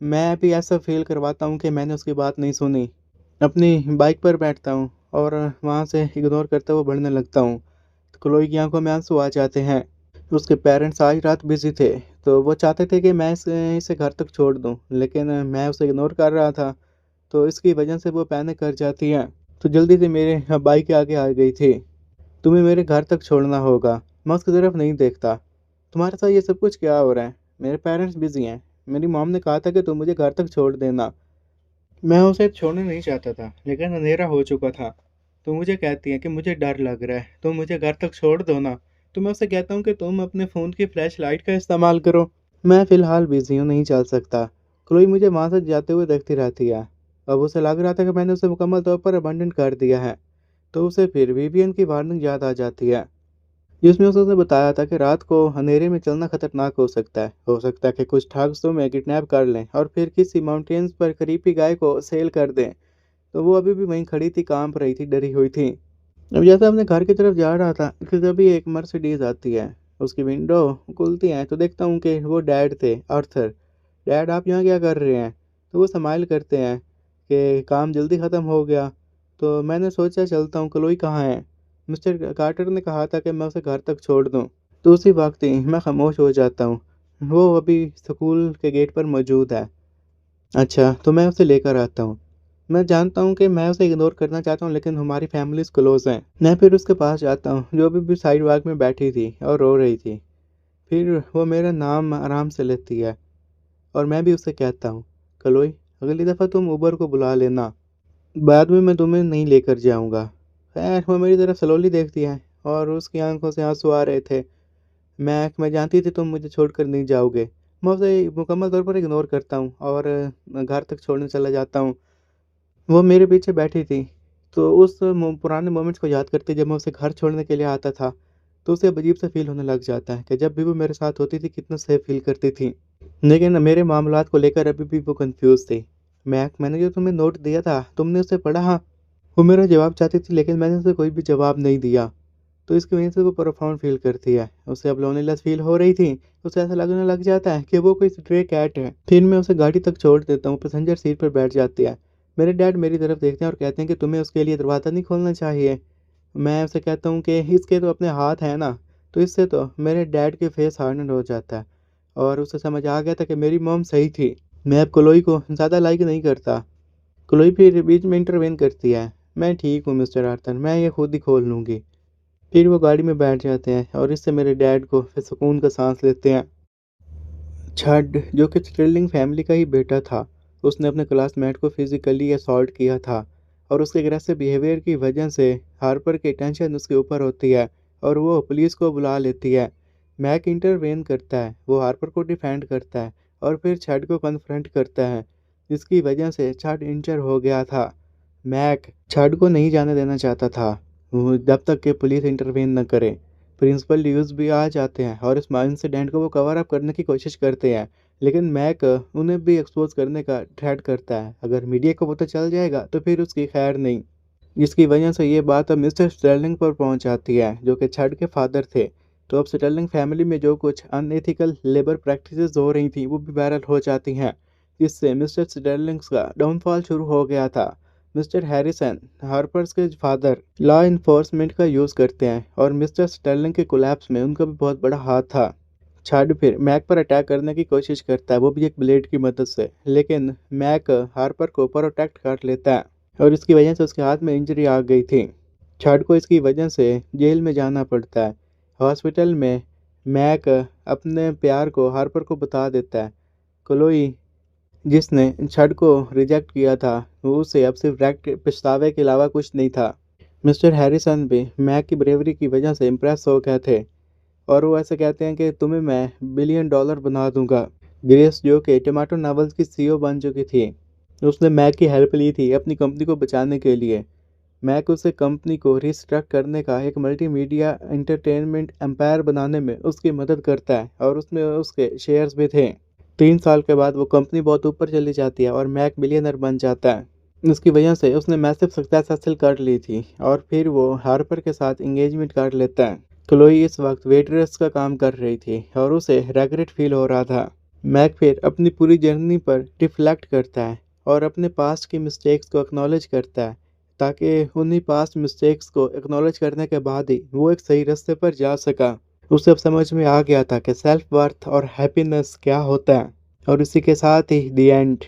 मैं भी ऐसा फील करवाता हूँ कि मैंने उसकी बात नहीं सुनी। अपनी बाइक पर बैठता हूँ और वहाँ से इग्नोर करते हुए बढ़ने लगता हूँ। क्लोई की आंखों में आंसू आ जाते हैं। उसके पेरेंट्स आज रात बिजी थे, तो वो चाहते थे कि मैं इसे इसे घर तक छोड़ दूँ, लेकिन मैं उसे इग्नोर कर रहा था, तो इसकी वजह से वो पैनिक कर जाती हैं। तो जल्दी से मेरे बाइक के आगे आ गई थी। तुम्हें मेरे घर तक छोड़ना होगा। मैं उसकी तरफ नहीं देखता। तुम्हारे साथ ये सब कुछ क्या हो रहा है? मेरे पेरेंट्स बिजी हैं। मेरी मॉम ने कहा था कि तुम मुझे घर तक छोड़ देना। मैं उसे छोड़ना नहीं चाहता था, लेकिन अंधेरा हो चुका था। तो मुझे कहती है कि मुझे डर लग रहा है, तुम मुझे घर तक छोड़ दो ना। तो मैं उसे कहता हूँ कि तुम अपने फ़ोन की फ्लैश लाइट का इस्तेमाल करो। मैं फ़िलहाल बिज़ी हूँ, नहीं चल सकता। क्लोई मुझे वहाँ से जाते हुए देखती रहती है। अब उसे लग रहा था कि मैंने उसे मुकम्मल तौर पर अबंडन कर दिया है। तो उसे फिर विवियन की वार्निंग याद आ जाती है, जिसमें उसने बताया था कि रात को अंधेरे में चलना खतरनाक हो सकता है। हो सकता है कि कुछ ठग तुम्हें किडनैप कर लें और फिर किसी माउंटेन्स पर करीबी गाय को सेल कर दें। तो वो अभी भी वहीं खड़ी थी, काँप रही थी, डरी हुई थी। अब जैसे अपने घर की तरफ जा रहा था कि तभी एक मर्सिडीज आती है। उसकी विंडो खुलती है तो देखता हूँ कि वो डैड थे, आर्थर। डैड आप यहाँ क्या कर रहे हैं? तो वो स्माइल करते हैं कि काम जल्दी ख़त्म हो गया। तो मैंने सोचा चलता हूँ, क्लोई कहाँ है? मिस्टर कार्टर ने कहा था कि मैं उसे घर तक छोड़ दूँ। तो उसी वक्त ही मैं खामोश हो जाता हूँ। वो अभी स्कूल के गेट पर मौजूद है। अच्छा, तो मैं उसे लेकर आता हूँ। मैं जानता हूँ कि मैं उसे इग्नोर करना चाहता हूँ, लेकिन हमारी फैमिलीज़ क्लोज़ हैं। मैं फिर उसके पास जाता हूँ, जो अभी भी साइड वॉक में बैठी थी और रो रही थी। फिर वो मेरा नाम आराम से लेती है और मैं भी उससे कहता हूँ, "क्लोई, अगली दफ़ा तुम उबर को बुला लेना। बाद में मैं तुम्हें नहीं लेकर जाऊँगा।" खैर वो मेरी तरफ स्लोली देखती है और उसकी आँखों से आँसू आ रहे थे। मैं जानती थी तुम मुझे छोड़कर नहीं जाओगे। मैं उसे मुकम्मल तौर पर इग्नोर करता हूँ और घर तक छोड़ने चला जाता हूँ। वो मेरे पीछे बैठी थी, तो उस पुराने मोमेंट्स को याद करके जब मैं उसे घर छोड़ने के लिए आता था, तो उसे अब अजीब-सा फ़ील होने लग जाता है कि जब भी वो मेरे साथ होती थी कितना सेफ़ फ़ील करती थी। लेकिन मेरे मामलात को लेकर अभी भी वो कन्फ्यूज़ थी। मैंने जो तुम्हें नोट दिया था, तुमने उसे पढ़ा? हाँ। वो मेरा जवाब चाहती थी, लेकिन मैंने उसे कोई भी जवाब नहीं दिया। तो इसकी वजह से वो प्रोफाउंड फ़ील करती है। उसे अब लोनलीनेस फ़ील हो रही थी, उसे ऐसा लगने लग जाता है कि वो कोई स्ट्रे कैट है। फिर मैं उसे गाड़ी तक छोड़ देता हूँ, पैसेंजर सीट पर बैठ जाती है। मेरे डैड मेरी तरफ देखते हैं और कहते हैं कि तुम्हें उसके लिए दरवाज़ा नहीं खोलना चाहिए। मैं उसे कहता हूँ कि इसके तो अपने हाथ हैं ना, तो इससे तो मेरे डैड के फेस हार्डन हो जाता है और उसे समझ आ गया था कि मेरी मॉम सही थी। मैं अब क्लोई को ज़्यादा लाइक नहीं करता। क्लोई फिर बीच में इंटरवेन करती है। मैं ठीक हूँ मिस्टर आर्थर, मैं ये खुद ही खोल लूँगी। फिर वो गाड़ी में बैठ जाते हैं और इससे मेरे डैड को फिर सुकून का सांस लेते हैं। छड जो कि स्टिरलिंग फैमिली का ही बेटा था, उसने अपने क्लासमेट को फिजिकली असॉल्ट किया था और उसके अग्रेसिव बिहेवियर की वजह से हार्पर की टेंशन उसके ऊपर होती है और वो पुलिस को बुला लेती है। मैक इंटरवेन करता है, वो हार्पर को डिफेंड करता है और फिर छड को कन्फ्रंट करता है, जिसकी वजह से छड इंजर हो गया था। मैक छड को नहीं जाने देना चाहता था जब तक कि पुलिस इंटरवेन न करे। प्रिंसिपल ड्यूज भी आ जाते हैं और इस इंसिडेंट को वो कवर अप करने की कोशिश करते हैं, लेकिन मैक उन्हें भी एक्सपोज करने का थ्रेट करता है। अगर मीडिया को पता चल जाएगा तो फिर उसकी खैर नहीं, जिसकी वजह से ये बात अब मिस्टर स्टर्लिंग पर पहुंच जाती है जो कि छड के फादर थे। तो अब स्टर्लिंग फैमिली में जो कुछ अनएथिकल लेबर प्रैक्टिसेस हो रही थी वो भी वायरल हो जाती हैं, जिससे मिस्टर स्टर्लिंग का डाउनफॉल शुरू हो गया था। मिस्टर हैरिसन हार्पर्स के फादर लॉ इन्फोर्समेंट का यूज़ करते हैं और मिस्टर स्टर्लिंग के कोलैप्स में उनका भी बहुत बड़ा हाथ था। छाड फिर मैक पर अटैक करने की कोशिश करता है, वो भी एक ब्लेड की मदद से, लेकिन मैक हार्पर को प्रोटेक्ट कर लेता है और इसकी वजह से उसके हाथ में इंजरी आ गई थी। छाड को इसकी वजह से जेल में जाना पड़ता है। हॉस्पिटल में मैक अपने प्यार को हार्पर को बता देता है। क्लोई जिसने छड़ को रिजेक्ट किया था, वो उसे अब सिर्फ पछतावे के अलावा कुछ नहीं था। मिस्टर हैरिसन भी मैक की ब्रेवरी की वजह से इम्प्रेस हो गए थे और वो ऐसे कहते हैं कि तुम्हें मैं $1 बिलियन बना दूंगा। ग्रेस जो कि टमाटो नॉवेल्स की सीईओ बन चुकी थी, उसने मैक की हेल्प ली थी अपनी कंपनी को बचाने के लिए। मैक उसे कंपनी को रिस्ट्रक्ट करने का एक मल्टीमीडिया एंटरटेनमेंट एम्पायर बनाने में उसकी मदद करता है और उसमें उसके शेयर्स भी थे। 3 साल के बाद वो कंपनी बहुत ऊपर चली जाती है और मैक बिलियनर बन जाता है। इसकी वजह से उसने मैसिव सक्सेस हासिल कर ली थी और फिर वो हार्पर के साथ एंगेजमेंट कर लेता है। क्लोई इस वक्त वेटरेस का काम कर रही थी और उसे रेग्रेट फील हो रहा था। मैक फिर अपनी पूरी जर्नी पर रिफ्लेक्ट करता है और अपने पास्ट की मिस्टेक्स को एक्नॉलेज करता है, ताकि उन्हीं पास्ट मिस्टेक्स को एक्नॉलेज करने के बाद ही वो एक सही रास्ते पर जा सका। उसे अब समझ में आ गया था कि सेल्फ वर्थ और हैप्पीनेस क्या होता है। और इसी के साथ ही दी एंड।